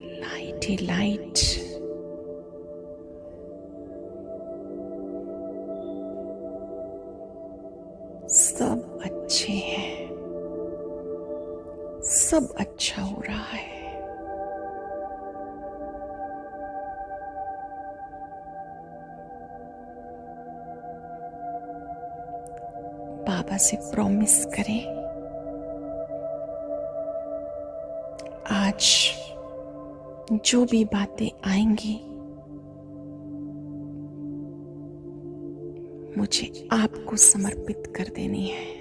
Light ही light. सब अच्छे हैं, सब अच्छा हो रहा है। बाबा से प्रॉमिस करें, आज जो भी बातें आएंगी मुझे आपको समर्पित कर देनी है।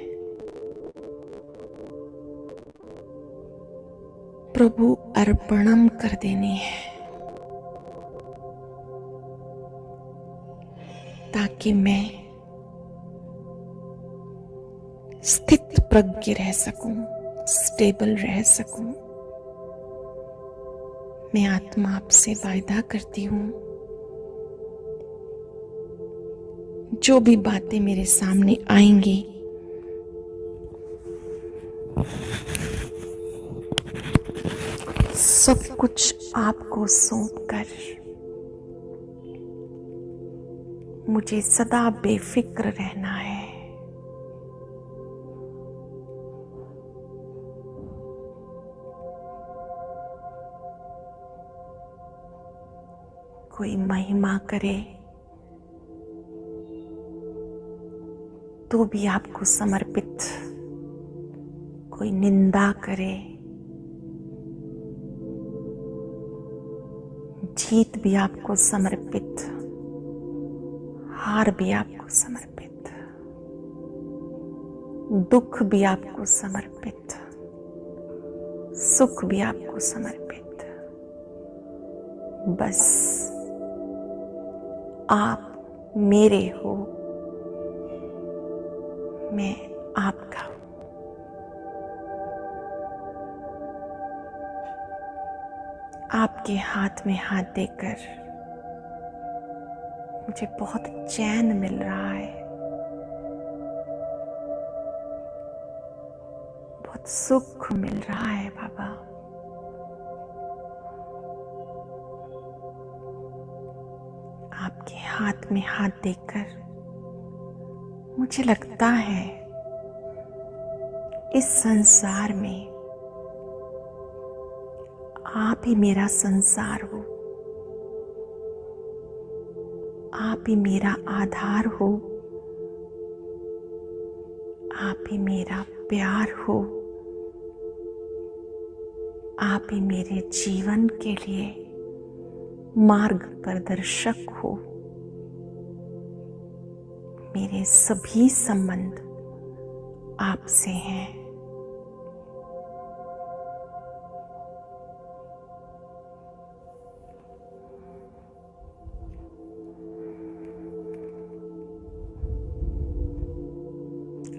प्रभु अर्पणम कर देनी है, ताकि मैं स्थित प्रज्ञ रह सकूं, स्टेबल रह सकूं। मैं आत्मा आपसे वायदा करती हूं, जो भी बातें मेरे सामने आएंगी सब कुछ आपको सौंपकर मुझे सदा बेफिक्र रहना है। कोई महिमा करे तो भी आपको समर्पित, कोई निंदा करे, जीत भी आपको समर्पित, हार भी आपको समर्पित, दुख भी आपको समर्पित, सुख भी आपको समर्पित। बस आप मेरे हो, मैं आपका हूं। आपके हाथ में हाथ देकर मुझे बहुत चैन मिल रहा है, बहुत सुख मिल रहा है बाबा। आपके हाथ में हाथ देकर मुझे लगता है इस संसार में आप ही मेरा संसार हो, आप ही मेरा आधार हो, आप ही मेरा प्यार हो, आप ही मेरे जीवन के लिए मार्ग प्रदर्शक हो। मेरे सभी संबंध आपसे हैं।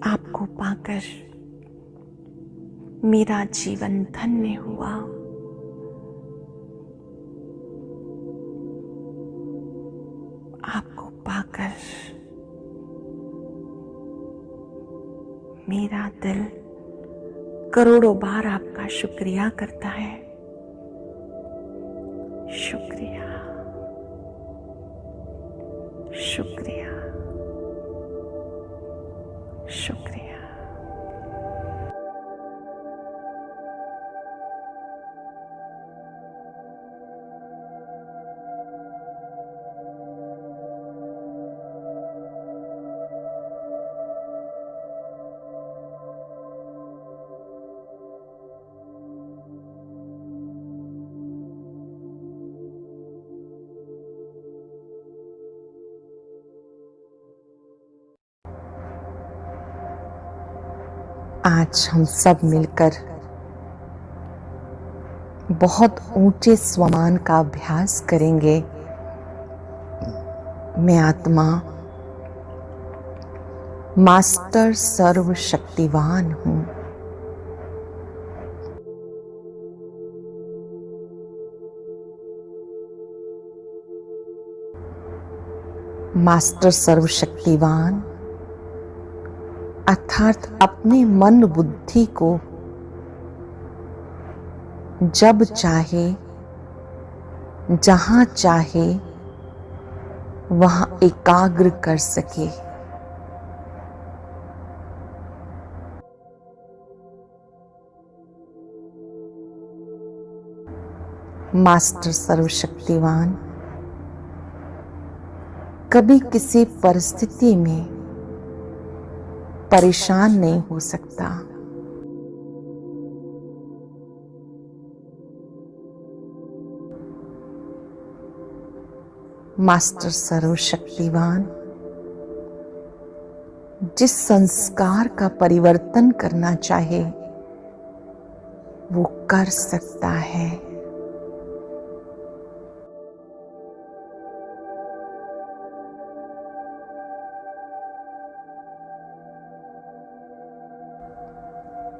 आपको पाकर मेरा जीवन धन्य हुआ। आपको पाकर मेरा दिल करोड़ों बार आपका शुक्रिया करता है। शुक्रिया, शुक्रिया, शुक्रिया। आज हम सब मिलकर बहुत ऊंचे स्वमान का अभ्यास करेंगे। मैं आत्मा मास्टर सर्वशक्तिवान हूं। मास्टर सर्वशक्तिवान अर्थात अपने मन बुद्धि को जब चाहे जहां चाहे वहां एकाग्र कर सके। मास्टर सर्वशक्तिवान कभी किसी परिस्थिति में परेशान नहीं हो सकता। मास्टर सर्वशक्तिवान जिस संस्कार का परिवर्तन करना चाहे वो कर सकता है।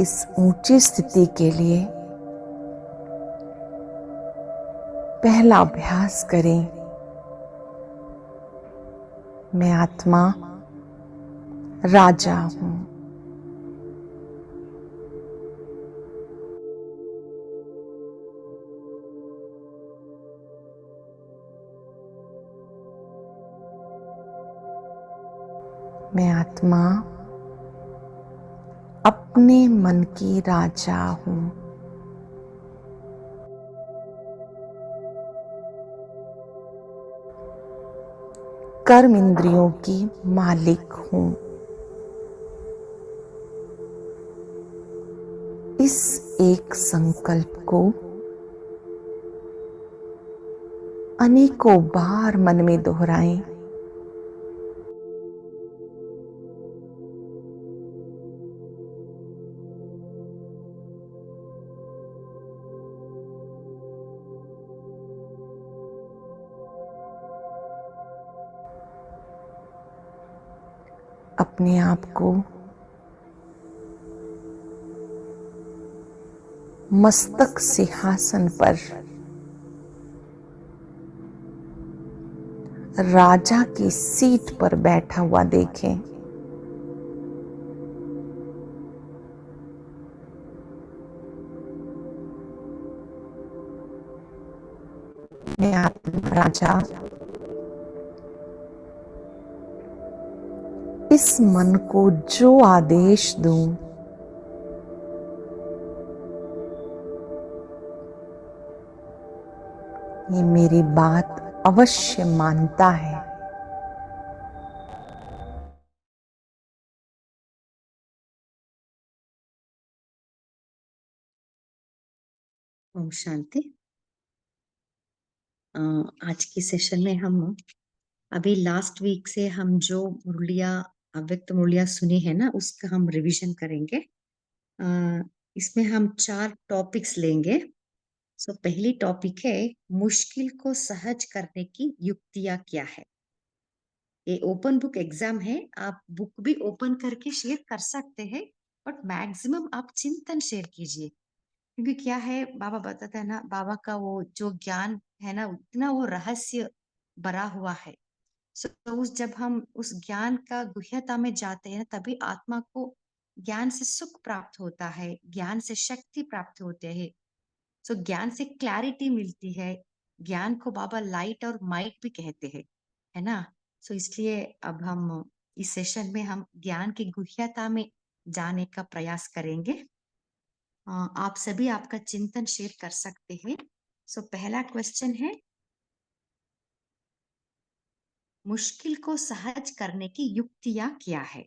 इस ऊंची स्थिति के लिए पहला अभ्यास करें। मैं आत्मा राजा हूं। मैं आत्मा अपने मन की राजा हूं। कर्म इंद्रियों की मालिक हूं। इस एक संकल्प को अनेकों बार मन में दोहराएं। अपने आप को मस्तक सिंहासन पर राजा की सीट पर बैठा हुआ देखें। मैं आत्मा राजा इस मन को जो आदेश दूं ये मेरी बात अवश्य मानता है। ओम शांति। आज की सेशन में हम अभी लास्ट वीक से हम जो मुरलिया अव्यक्त मुरलिया सुनी है ना उसका हम रिवीजन करेंगे। इसमें हम 4 टॉपिक्स लेंगे। पहली टॉपिक है मुश्किल को सहज करने की युक्तियां क्या है। ये ओपन बुक एग्जाम है, आप बुक भी ओपन करके शेयर कर सकते हैं, बट मैक्सिमम आप चिंतन शेयर कीजिए, क्योंकि क्या है बाबा बताता है ना, बाबा का वो जो ज्ञान है ना उतना वो रहस्य भरा हुआ है। उस जब हम उस ज्ञान का गुह्यता में जाते हैं तभी आत्मा को ज्ञान से सुख प्राप्त होता है, ज्ञान से शक्ति प्राप्त होते हैं। ज्ञान से क्लैरिटी मिलती है। ज्ञान को बाबा लाइट और माइट भी कहते हैं, है ना। इसलिए अब हम इस सेशन में हम ज्ञान की गुह्यता में जाने का प्रयास करेंगे। आप सभी आपका चिंतन शेयर कर सकते हैं। पहला क्वेश्चन है, मुश्किल को सहज करने की युक्तियां क्या है।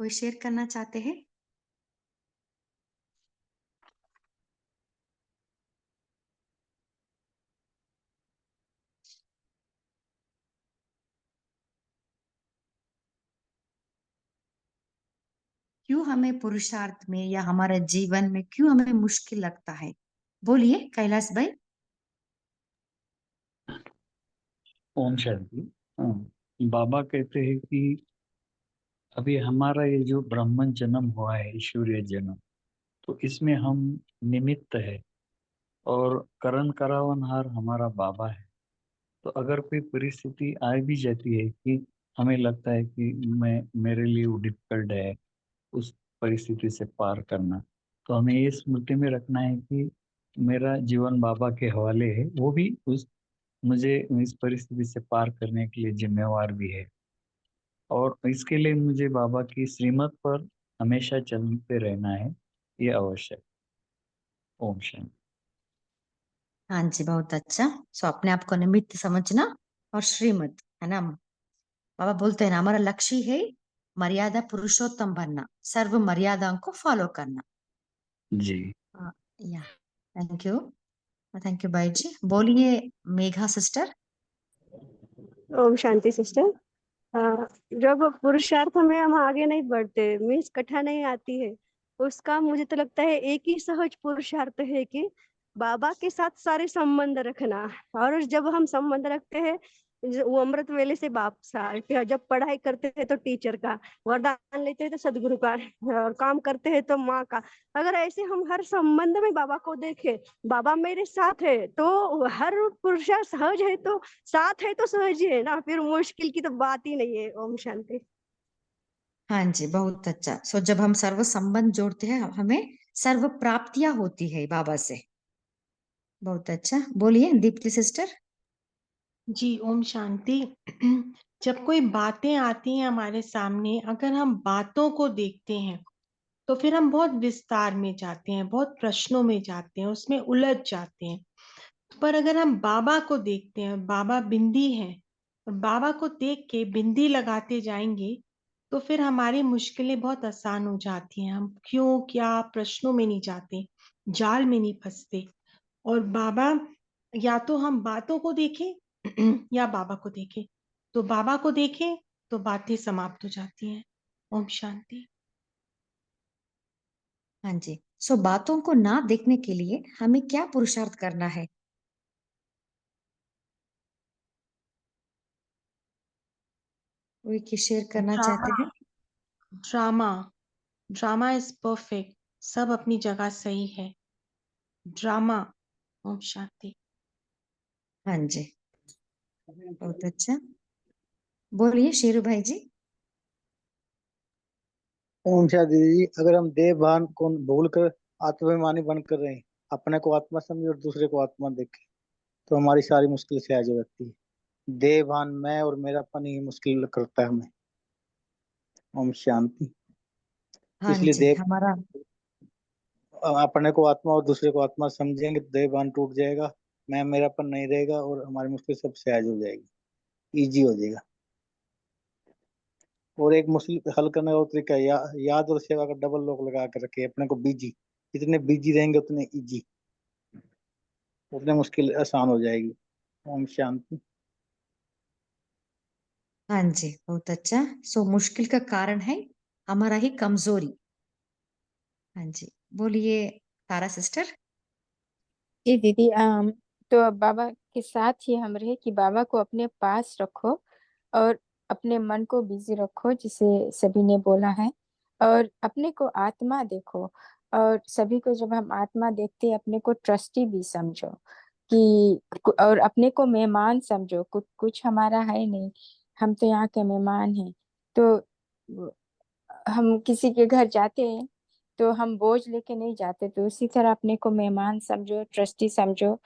कोई शेयर करना चाहते हैं? क्यों हमें पुरुषार्थ में या हमारे जीवन में क्यों हमें मुश्किल लगता है? बोलिए कैलाश भाई। ओम शांति। बाबा कहते हैं कि अभी हमारा ये जो ब्राह्मण जन्म हुआ है, ईश्वरीय जन्म, तो इसमें हम निमित्त है और करण करावनहार हमारा बाबा है। तो अगर कोई परिस्थिति आ भी जाती है कि हमें लगता है कि मेरे लिए वो डिफिकल्ट है उस परिस्थिति से पार करना। तो हमें ये स्मृति में रखना है कि मेरा जीवन बाबा के हवाले है, वो भी उस मुझे इस परिस्थिति से पार करने के लिए जिम्मेवार भी है, और इसके लिए मुझे बाबा की श्रीमत पर हमेशा चलते रहना है, ये आवश्यक। ओम शांति। हाँ जी, बहुत अच्छा। सो अपने आप को निमित्त समझना और श्रीमत, है ना। बाबा बोलते हैं ना, हमारा लक्ष्य है मर्यादा पुरुषोत्तम बनना, सर्व मर्यादाओं को फॉलो करना। जी। या थैंक यू भाई जी। बोलिए मेघा सिस्टर। ओम शांति सिस्टर। जब पुरुषार्थ में हम आगे नहीं बढ़ते, मीन्स कथा नहीं आती है, उसका मुझे तो लगता है एक ही सहज पुरुषार्थ है कि बाबा के साथ सारे संबंध रखना। और जब हम संबंध रखते हैं, वो अमृत वेले से बाप सा, फिर जब पढ़ाई करते हैं तो टीचर का, वरदान लेते हैं तो सदगुरु का, और काम करते हैं तो माँ का। अगर ऐसे हम हर संबंध में बाबा को देखें, बाबा मेरे साथ है, तो हर पुरुषार्थ सहज है, तो साथ है तो सहज ही है ना, फिर मुश्किल की तो बात ही नहीं है। ओम शांति। हाँ जी, बहुत अच्छा। सो जब हम सर्व संबंध जोड़ते हैं, हमें सर्व प्राप्तियां होती है बाबा से। बहुत अच्छा। बोलिए दीप्ति सिस्टर। जी ओम शांति। जब कोई बातें आती हैं हमारे सामने, अगर हम बातों को देखते हैं तो फिर हम बहुत विस्तार में जाते हैं, बहुत प्रश्नों में जाते हैं, उसमें उलझ जाते हैं। पर अगर हम बाबा को देखते हैं, बाबा बिंदी हैं, और बाबा को देख के बिंदी लगाते जाएंगे, तो फिर हमारी मुश्किलें बहुत आसान हो जाती हैं। हम क्यों क्या प्रश्नों में नहीं जाते, जाल में नहीं फंसते। और बाबा, या तो हम बातों को देखें या बाबा को देखें, तो बाबा को देखें तो बातें समाप्त हो जाती हैं। ओम शांति। हाँ जी। सो बातों को ना देखने के लिए हमें क्या पुरुषार्थ करना है? कोई की शेयर करना चाहते ड्रामा हैं? ड्रामा ड्रामा इज परफेक्ट, सब अपनी जगह सही है। ड्रामा। ओम शांति। हाँ जी, बहुत अच्छा। बोलिए शेरू भाई जी। ओम शांति जी। अगर हम देह भान को भूल कर आत्माभिमानी बनकर रहे, अपने को आत्मा समझे और दूसरे को आत्मा देखे, तो हमारी सारी मुश्किल सहज हो जाती है। देह भान मैं और मेरापन ही मुश्किल करता है हमें। ओम शांति। हाँ इसलिए जी, देह हमारा अपने को आत्मा और दूसरे को आत्मा समझेंगे तो देह भान टूट जाएगा, मैं मेरापन नहीं रहेगा और हमारी मुश्किल सब सहज हो जाएगी, इजी हो जाएगा। और एक मुश्किल हल करने का तरीका है, याद और सेवा का डबल लॉक लगा कर रखे अपने को बिजी। जितने बिजी रहेंगे उतने इजी, उतने मुश्किल आसान हो जाएगी। ओम शांति। हाँ जी, बहुत अच्छा। सो मुश्किल का कारण है हमारा ही कमजोरी। हाँ जी, बोलिए तारा सिस्टर। जी दीदी, तो अब बाबा के साथ ही हम रहे कि बाबा को अपने पास रखो और अपने मन को बिजी रखो, जिसे सभी ने बोला है। और अपने को आत्मा देखो, और सभी को जब हम आत्मा देखते हैं, अपने को ट्रस्टी भी समझो कि, और अपने को मेहमान समझो। कुछ कुछ हमारा है नहीं, हम तो यहाँ के मेहमान हैं। तो हम किसी के घर जाते हैं तो हम बोझ लेके नहीं जाते, तो उसी तरह अपने को मेहमान समझो, ट्रस्टी समझो।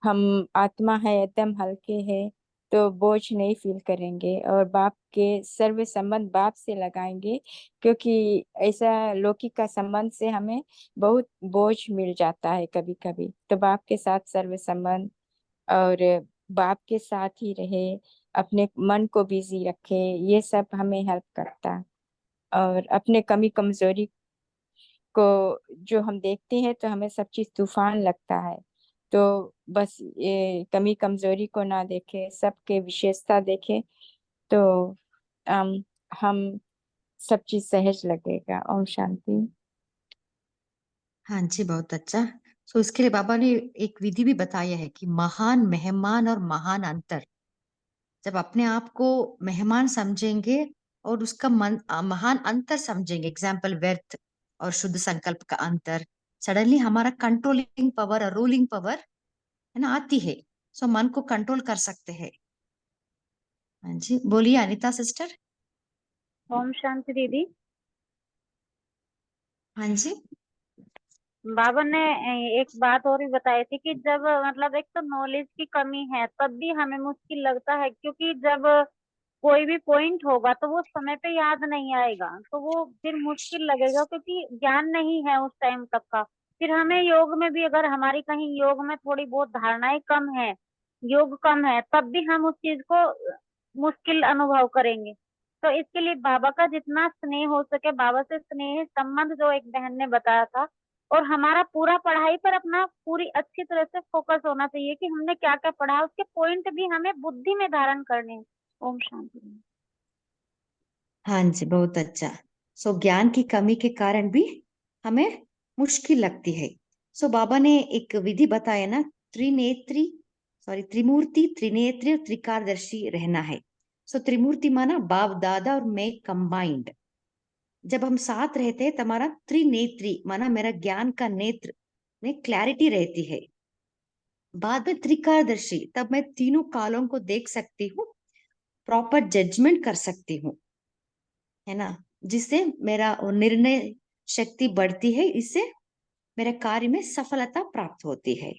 हम आत्मा है, एकदम हल्के है, तो बोझ नहीं फील करेंगे, और बाप के सर्व संबंध बाप से लगाएंगे। क्योंकि ऐसा लौकिक का संबंध से हमें बहुत बोझ मिल जाता है कभी कभी। तो बाप के साथ सर्व संबंध, और बाप के साथ ही रहे, अपने मन को बिजी रखे, ये सब हमें हेल्प करता है। और अपने कमी कमजोरी को जो हम देखते हैं तो हमें सब चीज तूफान लगता है। तो बस ये कमी कमजोरी को ना देखे, सबके विशेषता देखे, तो अम, हम सब चीज सहज लगेगा। ओम शांति। हाँ जी, बहुत अच्छा। सो इसके लिए बाबा ने एक विधि भी बताया है कि महान मेहमान और महान अंतर। जब अपने आप को मेहमान समझेंगे और उसका महान अंतर समझेंगे, एग्जाम्पल व्यर्थ और शुद्ध संकल्प का अंतर, सडनली हमारा कंट्रोलिंग पावर और रूलिंग पावर, है ना, आती है। सो मन को कंट्रोल कर सकते हैं। हाँ जी, बोलिए अनिता सिस्टर। ओम शांति दीदी। हाँ जी। बाबा ने एक बात और भी बताई थी कि जब मतलब एक तो नॉलेज की कमी है तब भी हमें मुश्किल लगता है, क्योंकि जब कोई भी पॉइंट होगा तो वो समय पे याद नहीं आएगा तो वो फिर मुश्किल लगेगा, क्योंकि ज्ञान नहीं है उस टाइम तक का। फिर हमें योग में भी अगर हमारी कहीं योग में थोड़ी बहुत धारणाएं कम है, योग कम है, तब भी हम उस चीज को मुश्किल अनुभव करेंगे। तो इसके लिए बाबा का जितना स्नेह हो सके, बाबा से स्नेह संबंध जो एक बहन ने बताया था, और हमारा पूरा पढ़ाई पर अपना पूरी अच्छी तरह से फोकस होना चाहिए कि हमने क्या क्या पढ़ा, उसके पॉइंट भी हमें बुद्धि में धारण करने हैं। ओम शांति। हाँ जी, बहुत अच्छा। सो ज्ञान की कमी के कारण भी हमें मुश्किल लगती है। सो बाबा ने एक विधि बताया ना, त्रिमूर्ति, त्रिनेत्री और त्रिकारदर्शी रहना है। सो त्रिमूर्ति माना बाप दादा और मैं कंबाइंड। जब हम साथ रहते हैं तो हमारा त्रिनेत्री माना मेरा ज्ञान का नेत्र में क्लैरिटी रहती है। बाद में त्रिकारदर्शी, तब मैं तीनों कालों को देख सकती हूँ, प्रॉपर जजमेंट कर सकती हूँ, है ना, जिससे मेरा निर्णय शक्ति बढ़ती है, इससे मेरे कार्य में सफलता प्राप्त होती है।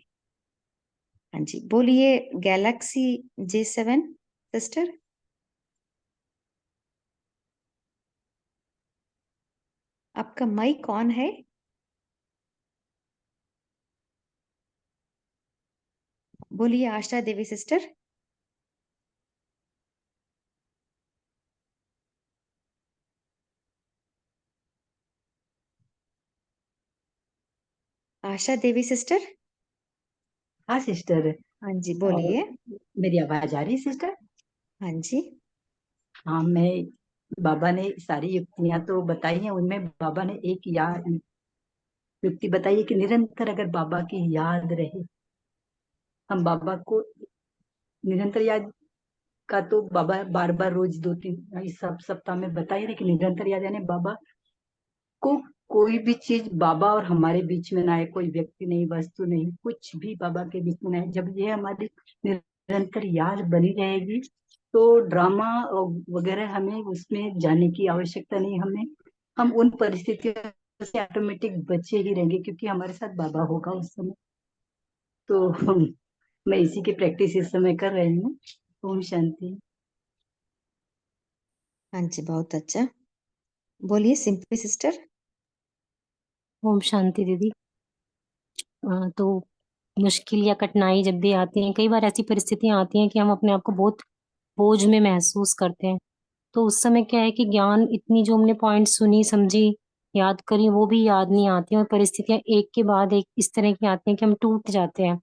हाँ जी, बोलिए गैलेक्सी J7 सिस्टर। आपका माइक कौन है? बोलिए आशा देवी सिस्टर। आशा देवी सिस्टर। हाँ सिस्टर। हाँ जी, और बोलिए। मेरी आवाज आ रही है सिस्टर? हाँ जी। हाँ, मैं बाबा ने सारी युक्तियां तो बताई हैं, उनमें बाबा ने एक याद युक्ति बताई है कि निरंतर अगर बाबा की याद रहे, हम बाबा को निरंतर याद का तो बाबा बार बार रोज 2-3 इस सप्ताह में बताइए, लेकिन निरंतर याद यानी बाबा को कोई भी चीज बाबा और हमारे बीच में ना आए, कोई व्यक्ति नहीं, वस्तु नहीं, कुछ भी बाबा के बीच में ना आए। जब ये हमारी निरंतर याद बनी रहेगी तो ड्रामा वगैरह हमें उसमें जाने की आवश्यकता नहीं, हम उन परिस्थितियों से ऑटोमेटिक बचे ही रहेंगे, क्योंकि हमारे साथ बाबा होगा उस समय। तो मैं इसी की प्रैक्टिस इस समय कर रही हूँ। ओम शांति। हाँ जी, बहुत अच्छा। बोलिए सिंपली सिस्टर। ओम शांति दीदी। तो मुश्किल या कठिनाई जब भी आती हैं, कई बार ऐसी परिस्थितियां आती हैं कि हम अपने आप को बहुत बोझ में महसूस करते हैं। तो उस समय क्या है कि ज्ञान इतनी जो हमने पॉइंट सुनी समझी याद करी वो भी याद नहीं आती हैं, और परिस्थितियां एक के बाद एक इस तरह की आती हैं कि हम टूट जाते हैं।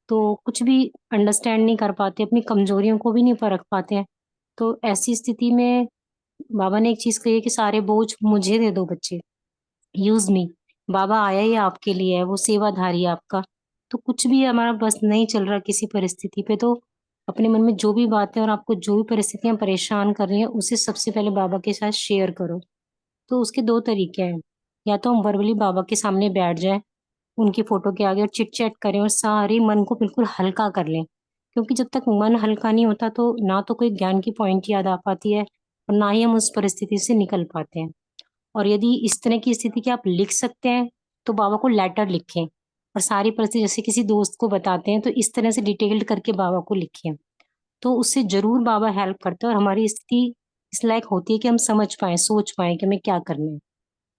तो कुछ भी अंडरस्टैंड नहीं कर पाते, अपनी कमजोरियों को भी नहीं परख पाते हैं। तो ऐसी स्थिति में बाबा ने एक चीज कही है कि सारे बोझ मुझे दे दो बच्चे, यूज मी। बाबा आया ही आपके लिए है, वो सेवाधारी है आपका। तो कुछ भी हमारा बस नहीं चल रहा किसी परिस्थिति पे, तो अपने मन में जो भी बातें और आपको जो भी परिस्थितियां परेशान कर रही हैं उसे सबसे पहले बाबा के साथ शेयर करो। तो उसके दो तरीके हैं, या तो हम वर्बली बाबा के सामने बैठ जाएं, उनकी फोटो के आगे और चिट चैट करें और सारे मन को बिल्कुल हल्का कर लें। क्योंकि जब तक मन हल्का नहीं होता तो ना तो कोई ज्ञान की पॉइंट याद आ पाती है और ना ही हम उस परिस्थिति से निकल पाते हैं। और यदि इस तरह की स्थिति की आप लिख सकते हैं तो बाबा को लेटर लिखें, और सारी परिस्थिति जैसे किसी दोस्त को बताते हैं तो इस तरह से डिटेल्ड करके बाबा को लिखें। तो उससे जरूर बाबा हेल्प करते हैं और हमारी स्थिति इस लायक होती है कि हम समझ पाए, सोच पाए कि हमें क्या करना है।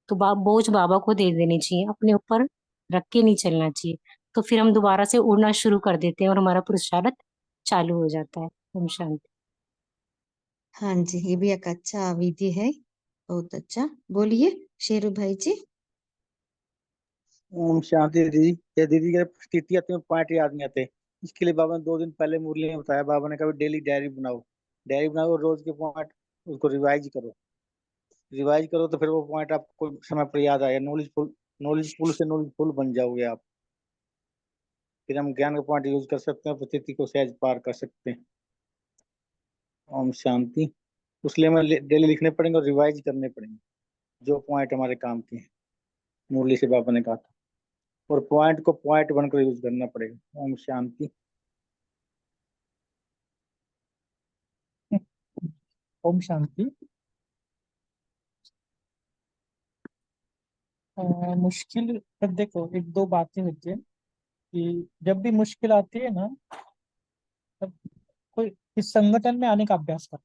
तो बोझ बाबा को दे देनी चाहिए, अपने ऊपर रख के नहीं चलना चाहिए। तो फिर हम दोबारा से उड़ना शुरू कर देते हैं और हमारा पुरुषार्थ चालू हो जाता है। ओम शांति। हाँ जी, ये भी एक अच्छा विधि है, बहुत अच्छा। बोलिए शेरू भाई जी। ओम शांति दीदी। ये दीदी के स्थिति आती है पॉइंट याद नहीं आते, इसके लिए बाबा ने 2 दिन पहले मुरली में बताया। बाबा ने कहा डेली डायरी बनाओ, डायरी बनाओ और रोज के पॉइंट उसको रिवाइज करो। रिवाइज करो तो फिर वो पॉइंट आपको समय पर याद आएगा। नॉलेजफुल से नॉलेजफुल बन जाओगे आप। फिर हम ज्ञान का पॉइंट यूज कर सकते हैं, परिस्थिति को सहज पार कर सकते हैं। ओम शांति। उसलिए हमें डेली लिखने पड़ेंगे और रिवाइज करने पड़ेंगे जो पॉइंट हमारे काम के हैं, मुरली से बाबा ने कहा था। और पॉइंट को पॉइंट बनकर यूज करना पड़ेगा। ओम शांति। ओम शांति। मुश्किल तब देखो, एक दो बातें होती है कि जब भी मुश्किल आती है ना, तब कोई इस संगठन में आने का अभ्यास कर।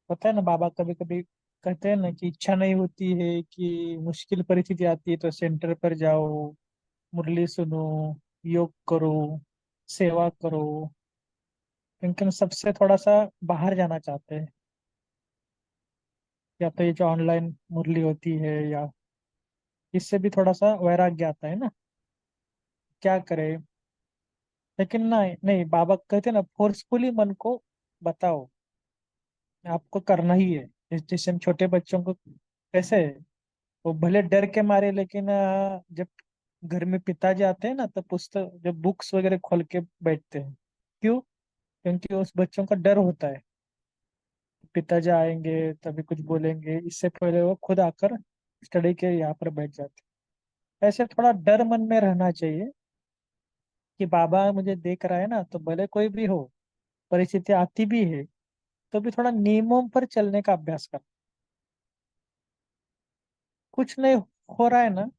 पता है ना, बाबा कभी कभी कहते हैं ना कि इच्छा नहीं होती है कि मुश्किल परिस्थिति आती है तो सेंटर पर जाओ, मुरली सुनो, योग करो, सेवा करो। लेकिन सबसे थोड़ा सा बाहर जाना चाहते हैं, या तो ये जो ऑनलाइन मुरली होती है, या इससे भी थोड़ा सा वैराग्य आता है ना, क्या करे। लेकिन नहीं नहीं, बाबा कहते हैं ना, फोर्सफुली मन को बताओ आपको करना ही है। जैसे हम छोटे बच्चों को कैसे, वो भले डर के मारे, लेकिन जब घर में पिताजी आते हैं ना, तो पुस्तक जब बुक्स वगैरह खोल के बैठते हैं। क्यों? क्योंकि उस बच्चों का डर होता है, पिताजी आएंगे तभी कुछ बोलेंगे, इससे पहले वो खुद आकर स्टडी के यहाँ पर बैठ जाते हैं। ऐसे थोड़ा डर मन में रहना चाहिए कि बाबा मुझे देख रहा है ना, तो भले कोई भी हो, परिस्थिति आती भी है, तो भी थोड़ा नियमों पर चलने का अभ्यास कर। कुछ नहीं हो रहा है ना,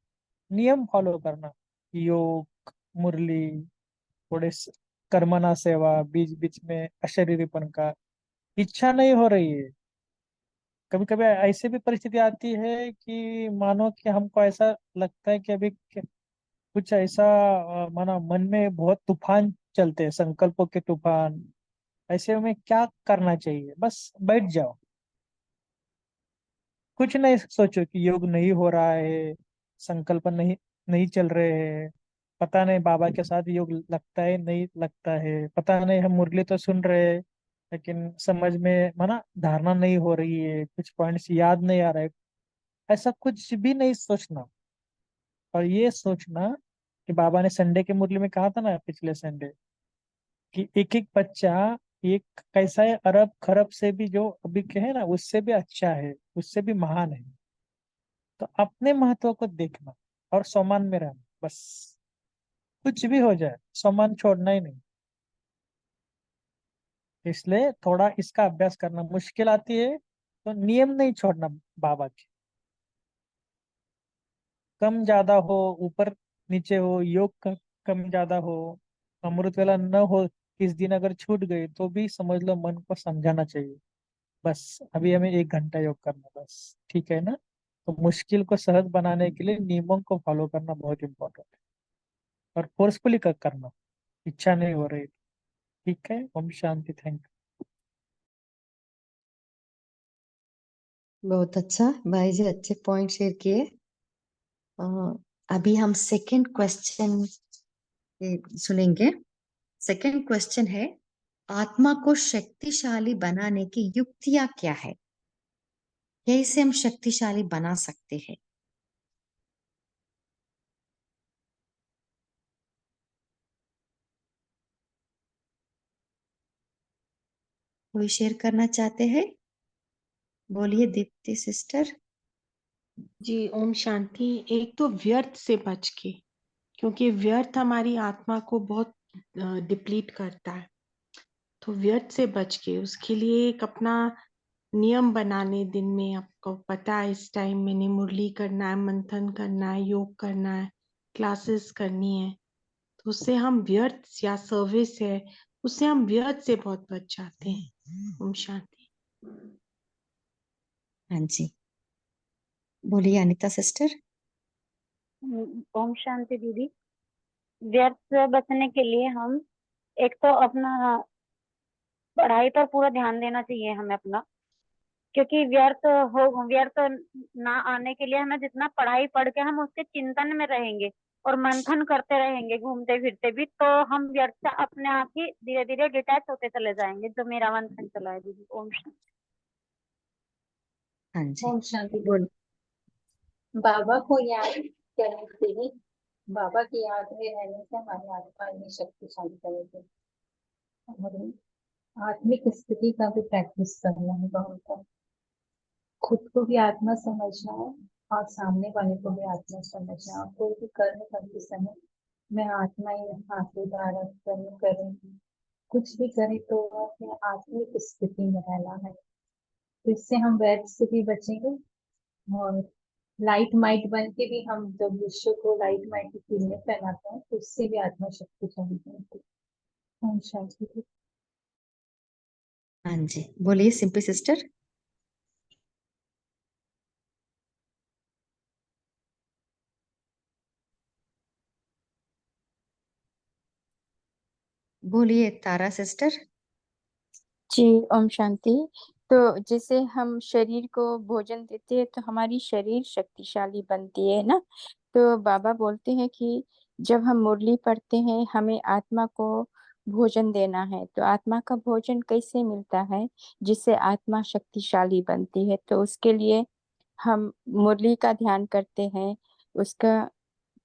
नियम फॉलो करना, योग, मुरली, थोड़े कर्मणा सेवा, बीच बीच में अशरीरीपन का। इच्छा नहीं हो रही है, कभी कभी ऐसी भी परिस्थिति आती है कि मानो कि हमको ऐसा लगता है कि अभी कुछ ऐसा, मानो मन में बहुत तूफान चलते हैं, संकल्पों के तूफान। ऐसे में क्या करना चाहिए? बस बैठ जाओ, कुछ नहीं सोचो कि योग नहीं हो रहा है, संकल्प नहीं नहीं चल रहे हैं, पता नहीं बाबा के साथ योग लगता है नहीं लगता है, पता नहीं हम मुरली तो सुन रहे हैं लेकिन समझ में माना धारणा नहीं हो रही है, कुछ पॉइंट्स याद नहीं आ रहा है। ऐसा कुछ भी नहीं सोचना, और ये सोचना कि बाबा ने संडे के मुरली में कहा था ना, पिछले संडे, कि एक एक बच्चा एक कैसा है, अरब खरब से भी जो अभी के है ना, उससे भी अच्छा है, उससे भी महान है। तो अपने महत्व को देखना और सम्मान में रहना, बस। कुछ भी हो जाए, सम्मान छोड़ना ही नहीं। इसलिए थोड़ा इसका अभ्यास करना। मुश्किल आती है तो नियम नहीं छोड़ना बाबा के, कम ज्यादा हो, ऊपर नीचे हो, योग कम ज्यादा हो, अमृत वेला न हो, किस दिन अगर छूट गई तो भी समझ लो मन को समझाना चाहिए, बस अभी हमें 1 घंटा योग करना, बस ठीक है ना। तो मुश्किल को सहज बनाने के लिए नियमों को फॉलो करना बहुत इंपॉर्टेंट है, और फोर्सफुली करना, इच्छा नहीं हो रही। ठीक है, ओम शांति, थैंक यू। बहुत अच्छा भाई जी, अच्छे पॉइंट शेयर किए। अ, अभी हम सेकंड क्वेश्चन सुनेंगे। सेकंड क्वेश्चन है, आत्मा को शक्तिशाली बनाने की युक्तियां क्या है? कैसे हम शक्तिशाली बना सकते हैं? कोई शेयर करना चाहते हैं? बोलिए दीप्ति सिस्टर। जी ओम शांति। एक तो व्यर्थ से बच के, क्योंकि व्यर्थ हमारी आत्मा को बहुत डिप्लीट करता है। तो व्यर्थ से बच के उसके लिए एक अपना नियम बनाने, दिन में आपको पता है इस टाइम मैंने मुरली करना है, मंथन करना है, योग करना है, क्लासेस करनी है। तो उससे हम व्यर्थ, या सर्विस है, उससे हम व्यर्थ से बहुत बच जाते हैं। ओम शांति। हाँ जी, बोलिए अनिता सिस्टर। ओम शांति दीदी। व्यर्थ से बचने के लिए हम एक तो अपना पढ़ाई पर पूरा ध्यान देना चाहिए हमें अपना, क्योंकि व्यर्थ ना आने के लिए हमें जितना पढ़ाई पढ़ के हम उसके चिंतन में रहेंगे और मंथन करते रहेंगे घूमते फिरते भी, तो हम व्यर्थ से अपने आप ही धीरे धीरे डिटैच होते चले जाएंगे, जो मेरा मंथन चला है दीदी। ओम शांति। हाँ जी, ओम शांति। बोल। बाबा को याद करने से ही, बाबा की याद में रहने से हमारी आत्मा इतनी शक्तिशाली करेगी। और आत्मिक स्थिति का भी प्रैक्टिस करना है बहुत। खुद को भी आत्मा समझना है और सामने वाले को भी आत्मा समझना है। और कोई भी कर्म करते समय मैं आत्मा ही हाथों धारण कर्म करूंगी, कुछ भी करें तो अपने आत्मिक स्थिति में रहना है, तो इससे हम वैर से भी बचेंगे। और लाइट माइट बन के भी हम जब विश्व को लाइट माइट की किरणें फैलाते हैं तो उससे भी आत्मा शक्तिशाली बनती है। ओम शांति। हाँ जी, बोलिए सिंपल सिस्टर। बोलिए तारा सिस्टर। जी ओम शांति। तो जैसे हम शरीर को भोजन देते हैं तो हमारी शरीर शक्तिशाली बनती है ना। तो बाबा बोलते हैं कि जब हम मुरली पढ़ते हैं हमें आत्मा को भोजन देना है। तो आत्मा का भोजन कैसे मिलता है जिससे आत्मा शक्तिशाली बनती है। तो उसके लिए हम मुरली का ध्यान करते हैं, उसका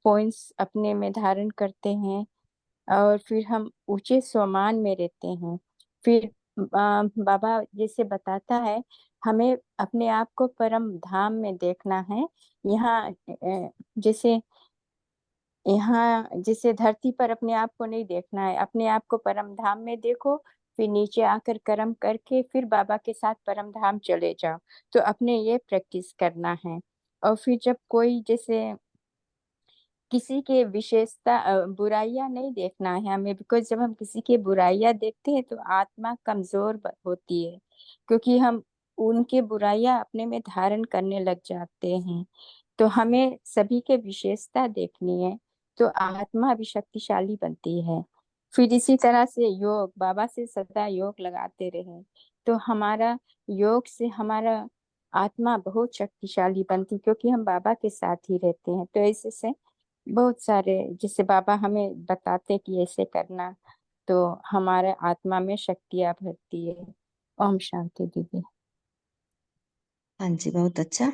पॉइंट्स अपने में धारण करते हैं और फिर हम ऊंचे स्वमान में रहते हैं। फिर बाबा जैसे बताता है हमें अपने आप को परम धाम में देखना है। यहाँ जैसे जैसे धरती पर अपने आप को नहीं देखना है, अपने आप को परम धाम में देखो। फिर नीचे आकर कर्म करके फिर बाबा के साथ परम धाम चले जाओ। तो अपने ये प्रैक्टिस करना है। और फिर जब कोई जैसे किसी के विशेषता बुराइयां नहीं देखना है हमें, बिकॉज जब हम किसी के बुराइयां देखते हैं तो आत्मा कमजोर होती है, क्योंकि हम उनके बुराइयां अपने में धारण करने लग जाते हैं। तो हमें सभी के विशेषता देखनी है तो आत्मा भी शक्तिशाली बनती है। फिर इसी तरह से योग, बाबा से सदा योग लगाते रहे तो हमारा योग से हमारा आत्मा बहुत शक्तिशाली बनती, क्योंकि हम बाबा के साथ ही रहते हैं। तो ऐसे से बहुत सारे जिससे बाबा हमें बताते कि ऐसे करना तो हमारे आत्मा में शक्तियां भरती है। ओम शांति दीदी। हाँ जी, बहुत अच्छा।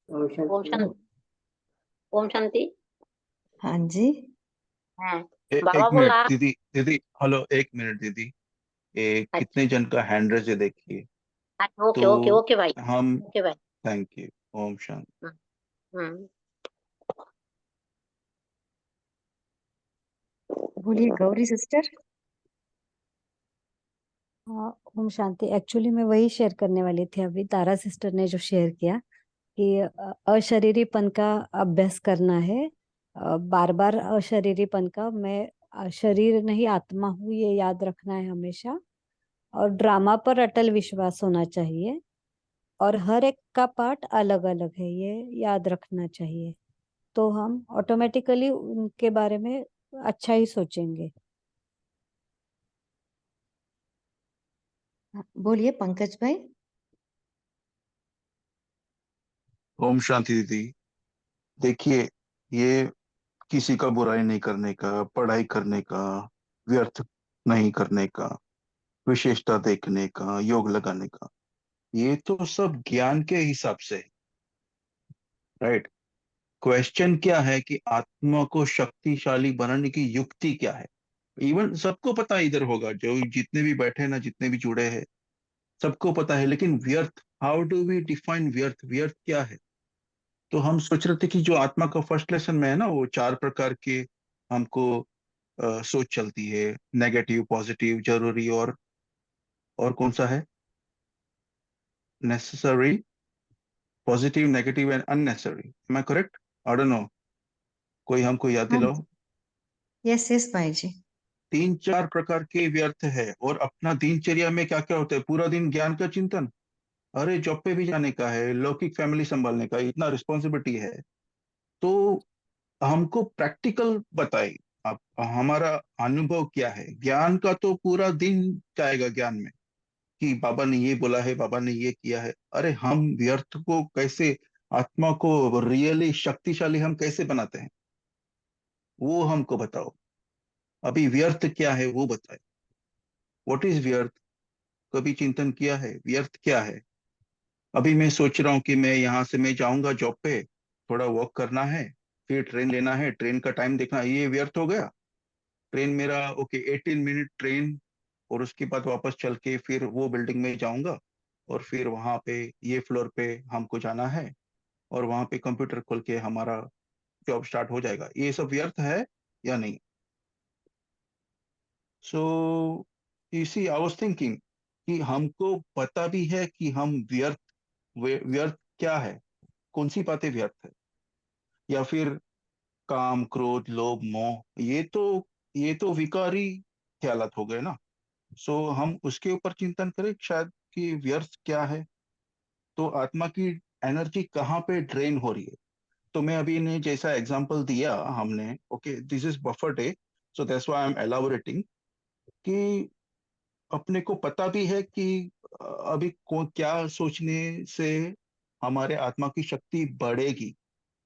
ओम शांति। ओम शांति। हाँ जी। हाँ एक बाबा मिनट बोला। दीदी, दीदी हेलो, एक मिनट दीदी। अच्छा कितने जन का हैंड रेज है देखिए। अच्छा, ओके ओके तो ओके भाई। हम ओके भाई। Thank you. ओम शांति। हम्म, हम्म। बोलिए गौरी सिस्टर। हाँ ओम शांति। एक्चुअली मैं वही शेयर करने वाली थी अभी तारा सिस्टर ने जो शेयर किया कि अशरीरीपन का अभ्यास करना है। बार बार अशरीरीपन का, मैं शरीर नहीं आत्मा हूँ ये याद रखना है हमेशा। और ड्रामा पर अटल विश्वास होना चाहिए और हर एक का पार्ट अलग अलग है ये याद रखना चाहिए। तो हम ऑटोमेटिकली उनके बारे में अच्छा ही सोचेंगे। बोलिए पंकज भाई। ओम शांति दीदी। देखिए, ये किसी का बुराई नहीं करने का, पढ़ाई करने का, व्यर्थ नहीं करने का, विशेषता देखने का, योग लगाने का, ये तो सब ज्ञान के हिसाब से है, राइट। क्वेश्चन क्या है कि आत्मा को शक्तिशाली बनाने की युक्ति क्या है। इवन सबको पता है, इधर होगा जो जितने भी बैठे हैं ना, जितने भी जुड़े हैं, सबको पता है। लेकिन व्यर्थ, हाउ डू वी डिफाइन व्यर्थ, व्यर्थ क्या है। तो हम सोच रहे थे कि जो आत्मा का फर्स्ट लेसन में है ना, वो 4 प्रकार के हमको सोच चलती है, नेगेटिव, पॉजिटिव, जरूरी और कौन सा है, necessary, positive, negative and unnecessary. Am I correct? I don't know, कोई हमको याद हाँ दिलाओ। जी, यस यस भाई जी। 3-4 प्रकार के व्यर्थ है। और अपना दिनचर्या में क्या क्या होता है, पूरा दिन ज्ञान का चिंतन, अरे जॉब पे भी जाने का है, लौकिक फैमिली संभालने का, इतना रिस्पॉन्सिबिलिटी है। तो हमको प्रैक्टिकल बताइए, आप हमारा अनुभव क्या है। ज्ञान का तो पूरा दिन जाएगा ज्ञान में कि बाबा ने ये बोला है, बाबा ने ये किया है। अरे हम व्यर्थ को कैसे, आत्मा को रियली शक्तिशाली हम कैसे बनाते हैं, वो हमको बताओ। अभी व्यर्थ क्या है वो बताए। व्हाट इज व्यर्थ? कभी चिंतन किया है व्यर्थ क्या है? अभी मैं सोच रहा हूँ कि मैं यहाँ से मैं जाऊंगा जॉब पे, थोड़ा वॉक करना है, फिर ट्रेन लेना है, ट्रेन का टाइम देखना, ये व्यर्थ हो गया। ट्रेन मेरा ओके 18 मिनट ट्रेन, और उसके बाद वापस चल के फिर वो बिल्डिंग में जाऊंगा, और फिर वहां पे ये फ्लोर पे हमको जाना है, और वहां पे कंप्यूटर खोल के हमारा जॉब स्टार्ट हो जाएगा। ये सब व्यर्थ है या नहीं? सो इसी आई वाज थिंकिंग कि हमको पता भी है कि हम व्यर्थ क्या है, कौन सी बातें व्यर्थ है, या फिर काम, क्रोध, लोभ, मोह, ये तो विकारी ख्यालात हो गए ना। सो हम उसके ऊपर चिंतन करें शायद कि व्यर्थ क्या है, तो आत्मा की एनर्जी कहाँ पे ड्रेन हो रही है। तो मैं अभी ने जैसा एग्जांपल दिया हमने, okay this is buffer day, so that's why I am elaborating कि अपने को पता भी है कि अभी क्या सोचने से हमारे आत्मा की शक्ति बढ़ेगी।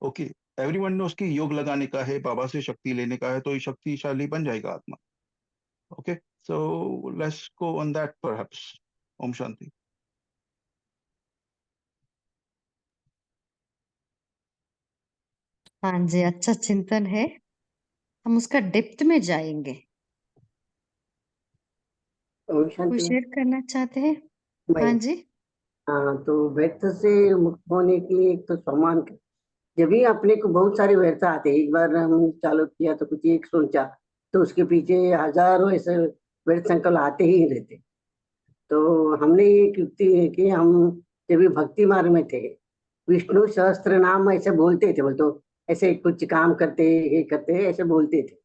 ओके, एवरीवन ने उसकी योग लगाने का है, बाबा से शक्ति लेने का है, तो ये शक्तिशाली बन जाएगा आत्मा। Okay, so let's go on that perhaps. ओम शांति। हाँ जी, अच्छा चिंतन है, हम उसका डेप्थ में जाएंगे। ओम कोई शांति शेयर करना चाहते हैं? भाई। हाँ जी। हाँ, तो व्यर्थ से मुक्त होने के लिए एक तो सम्मान, जब भी अपने को बहुत सारे व्यर्थ आते हैं, एक बार हम चालू किया तो कुछ एक सोचा तो उसके पीछे हजारों ऐसे व्यर्थ संकल्प आते ही रहते। तो हमने ये युक्ति है कि हम जब भी भक्ति मार्ग में थे, विष्णु सहस्त्र नाम ऐसे बोलते थे, बोल तो ऐसे कुछ काम करते ये करते ऐसे बोलते थे,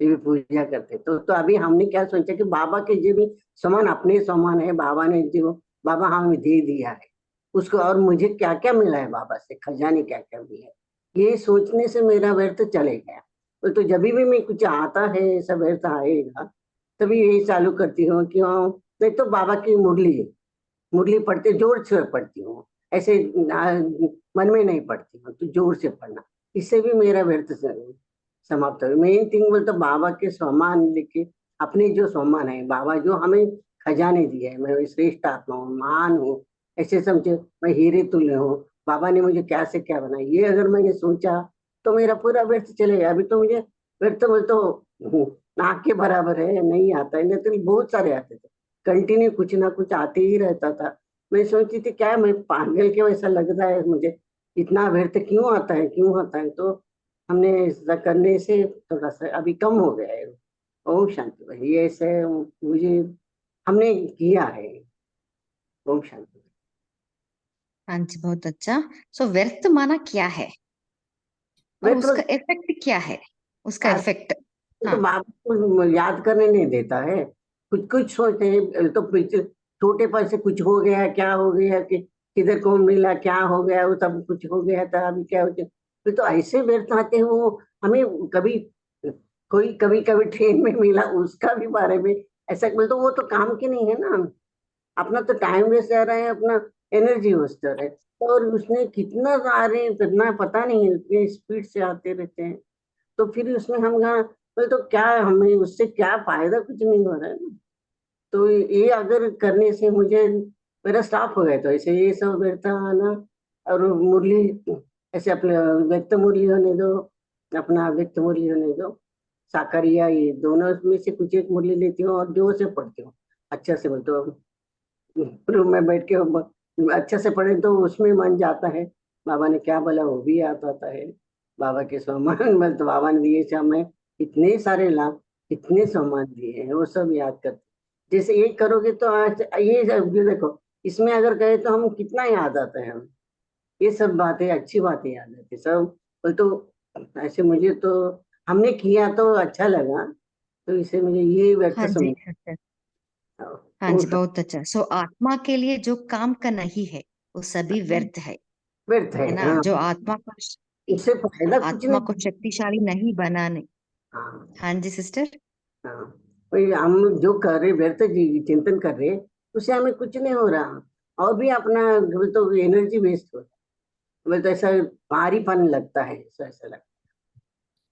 ये भी पूजा करते। तो अभी हमने क्या सोचा कि बाबा के जो भी समान अपने समान है, बाबा ने जो बाबा हमें दे दिया है उसको, और मुझे क्या क्या मिला है बाबा से, खजाने क्या क्या मिला है, ये सोचने से मेरा व्यर्थ चले गया। तो जब भी मैं कुछ आता है ऐसा व्यर्थ आएगा, तभी यही चालू करती हूँ कि हाँ, नहीं तो बाबा की मुरली पढ़ते जोर से पढ़ती हूँ, ऐसे मन में नहीं पढ़ती हूँ, तो जोर से पढ़ना, इससे भी मेरा व्यर्थ समाप्त हो। मेन थिंग बोलते बाबा के सम्मान लेके, अपने जो सम्मान है, बाबा जो हमें खजाने दिए है, मैं श्रेष्ठ आत्मा हूँ, महान हूँ, ऐसे समझे मैं हीरे तुल्य हूँ, बाबा ने मुझे क्या से क्या बनाया, ये अगर मैंने सोचा तो मेरा पूरा व्यर्थ चलेगा। अभी तो मुझे व्यर्थ बोल तो नाक के बराबर है, नहीं आता है, नहीं तो बहुत सारे आते थे, कंटिन्यू कुछ ना कुछ आते ही रहता था। मैं सोचती थी क्या मैं पागल के वैसा लग रहा है मुझे, इतना व्यर्थ क्यों आता है क्यों आता है। तो हमने ऐसा करने से थोड़ा सा अभी कम हो गया है। ओम शांति भाई, ये ऐसे मुझे हमने किया है। ओम शांति। हाँ जी, बहुत अच्छा। सो व्यर्थ माना क्या है और व्यर्थ उसका इफेक्ट क्या है, उसका इफेक्ट? तो हाँ बाप को याद करने नहीं देता है, कुछ कुछ सोचते हैं तो पीछे छोटे पर से कुछ हो गया, क्या हो गया कि किधर को मिला, क्या हो गया, वो तब कुछ हो गया था, अभी क्या हो गया। फिर तो ऐसे व्यर्थ आते हैं वो, हमें कभी कोई कभी कभी ट्रेन में मिला उसका भी बारे में ऐसा बोल, तो वो तो काम की नहीं है ना, अपना तो टाइम वेस्ट कर रहे हैं, अपना एनर्जी वेस्ट कर रहे हैं। और उसमें कितना आ रहे हैं कितना पता नहीं है, इतने स्पीड से आते रहते हैं। तो फिर उसमें हम कहा बोले तो क्या हमें उससे क्या फायदा, कुछ नहीं हो रहा है ना। तो ये अगर करने से मुझे मेरा स्टाफ हो गया, तो ऐसे ये सब व्यर्थ आना। और मुरली ऐसे अपने व्यक्त मुरली होने दो, अपना व्यक्त मुरली होने दो, साकरिया, ये दोनों में से कुछ एक मुरली लेती हूँ और जोर से पढ़ती हूँ, अच्छा से बोलते हो, रूम में बैठ के अच्छे से पढ़े तो उसमें मन जाता है, बाबा ने क्या बोला वो भी याद आता है। बाबा के सम्मान में तो बाबा ने दिए थे हमें इतने सारे लाभ, इतने सम्मान दिए हैं, वो सब याद करते। जैसे ये करोगे तो आज ये देखो, इसमें अगर कहे तो हम कितना याद आता है, हम ये सब बातें अच्छी बातें याद आती सब। वो तो ऐसे मुझे तो हमने किया तो अच्छा लगा, तो इसे मुझे ये व्यक्त हाँ जी समझ। सिस्टर, हाँ जी, बहुत अच्छा। सो आत्मा के लिए जो काम का नहीं है वो सभी व्यर्थ व्यर्थ है, है ना? हाँ, जो आत्मा को इससे फायदा कुछ आत्मा को नहीं। शक्तिशाली नहीं बनाने। हाँ हाँ जी सिस्टर। हाँ, वही हम जो कर रहे व्यर्थ चिंतन कर रहे, उससे हमें कुछ नहीं हो रहा, और भी अपना तो एनर्जी वेस्ट हो रहा है। तो ऐसा भारीपन लगता है, ऐसा ऐसा लगता है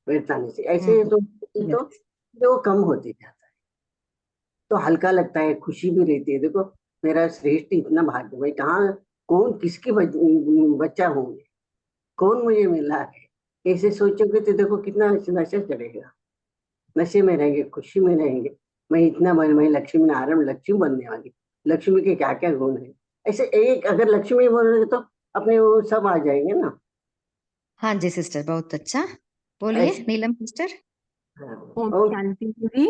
व्यर्थ आने से, ऐसे तो यस। वो कम होते जाता है, तो हल्का लगता है, खुशी भी रहती है। देखो मेरा श्रेष्ठ इतना भाग्य, भाई कहाँ कौन किसकी बच्चा हूँ मैं, कौन मुझे मिला है, ऐसे सोचोगे तो देखो कितना नशा चढ़ेगा, नशे में रहेंगे, खुशी में रहेंगे। मैं इतना मैं लक्ष्मी नारायण, लक्ष्मी बनने वाली, लक्ष्मी के क्या क्या गुण है, ऐसे एक अगर लक्ष्मी बोलोगे तो अपने वो सब आ जाएंगे ना। हाँ जी सिस्टर, बहुत अच्छा। बोलिए ऐसे नीलम सिस्टर। हाँ, ओम और शांति दीदी।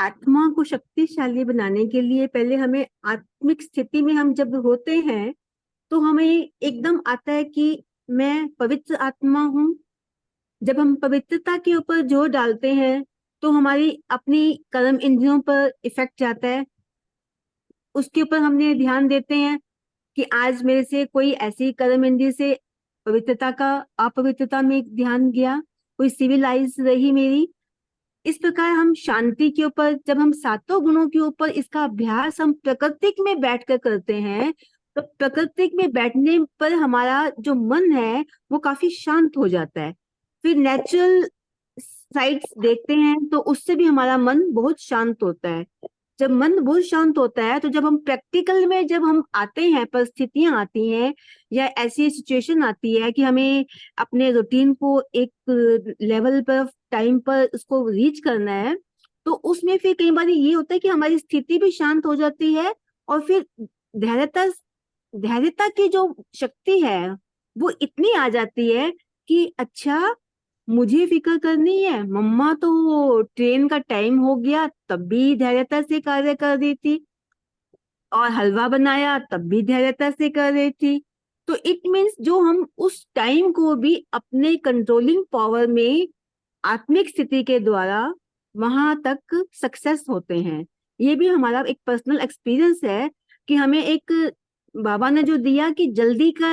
आत्मा को शक्तिशाली बनाने के लिए पहले हमें आत्मिक स्थिति में हम जब होते हैं तो हमें एकदम आता है कि मैं पवित्र आत्मा हूँ। जब हम पवित्रता के ऊपर जोर डालते हैं तो हमारी अपनी कर्म इंद्रियों पर इफेक्ट जाता है, उसके ऊपर हमने ध्यान देते हैं कि आज मेरे से कोई ऐसी कर्म इंद्रिय से पवित्रता का अपवित्रता में ध्यान गया, कोई सिविलाइज रही मेरी। इस प्रकार हम शांति के ऊपर, जब हम सातों गुणों के ऊपर इसका अभ्यास हम प्राकृतिक में बैठकर करते हैं तो प्राकृतिक में बैठने पर हमारा जो मन है वो काफी शांत हो जाता है। फिर नेचुरल साइड्स देखते हैं तो उससे भी हमारा मन बहुत शांत होता है। जब मन बहुत शांत होता है तो जब हम प्रैक्टिकल में जब हम आते हैं, परिस्थितियां आती हैं या ऐसी सिचुएशन आती है कि हमें अपने रूटीन को एक लेवल पर, टाइम पर उसको रीच करना है, तो उसमें फिर कई बार ये होता है कि हमारी स्थिति भी शांत हो जाती है और फिर धैर्यता की जो शक्ति है वो इतनी आ जाती है कि अच्छा मुझे फिक्र करनी है, मम्मा तो ट्रेन का टाइम हो गया तब भी धैर्यता से कार्य कर रही थी और हलवा बनाया तब भी धैर्यता से कर रही थी। तो इट मीन्स जो हम उस टाइम को भी अपने कंट्रोलिंग पावर में आत्मिक स्थिति के द्वारा वहां तक सक्सेस होते हैं। ये भी हमारा एक पर्सनल एक्सपीरियंस है कि हमें एक बाबा ने जो दिया कि जल्दी का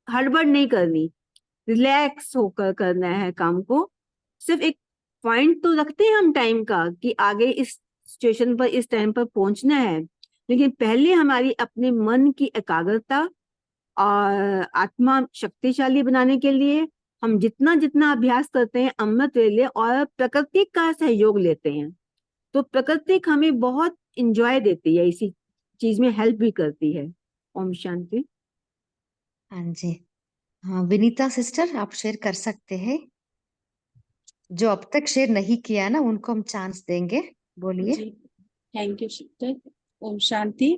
हड़बड़ नहीं करनी, रिलैक्स होकर करना है काम को। सिर्फ एक पॉइंट तो रखते हैं हम टाइम का कि आगे इस सिचुएशन पर इस टाइम पर पहुंचना है, लेकिन पहले हमारी अपने मन की एकाग्रता और आत्मा शक्तिशाली बनाने के लिए हम जितना जितना अभ्यास करते हैं अमृत वेले और प्रकृति का सहयोग लेते हैं तो प्रकृति हमें बहुत इंजॉय देती है, इसी चीज में हेल्प भी करती है। ओम शांति। हाँ जी, हाँ विनीता सिस्टर आप शेयर कर सकते हैं। जो अब तक शेयर नहीं किया ना उनको हम चांस देंगे, बोलिए। जी thank you sister. Om Shanti.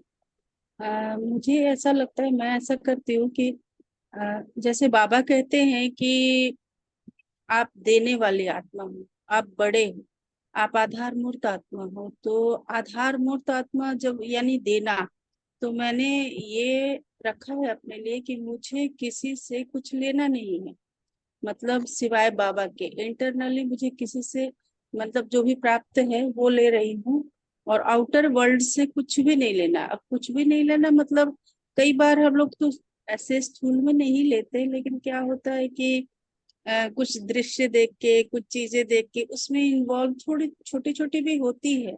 मुझे ऐसा लगता है, मैं ऐसा करती हूँ कि जैसे बाबा कहते हैं कि आप देने वाली आत्मा हो, आप बड़े हो, आप आधार मूर्त आत्मा हो। तो आधार मूर्त आत्मा जब यानी देना, तो मैंने ये रखा है अपने लिए कि मुझे किसी से कुछ लेना नहीं है, मतलब सिवाय बाबा के। इंटरनली मुझे किसी से मतलब जो भी प्राप्त है वो ले रही हूँ और आउटर वर्ल्ड से कुछ भी नहीं लेना। अब कुछ भी नहीं लेना मतलब कई बार हम लोग तो ऐसे स्थूल में नहीं लेते, लेकिन क्या होता है कि कुछ दृश्य देख के, कुछ चीजें देख के उसमें इन्वॉल्व थोड़ी छोटी छोटी भी होती है,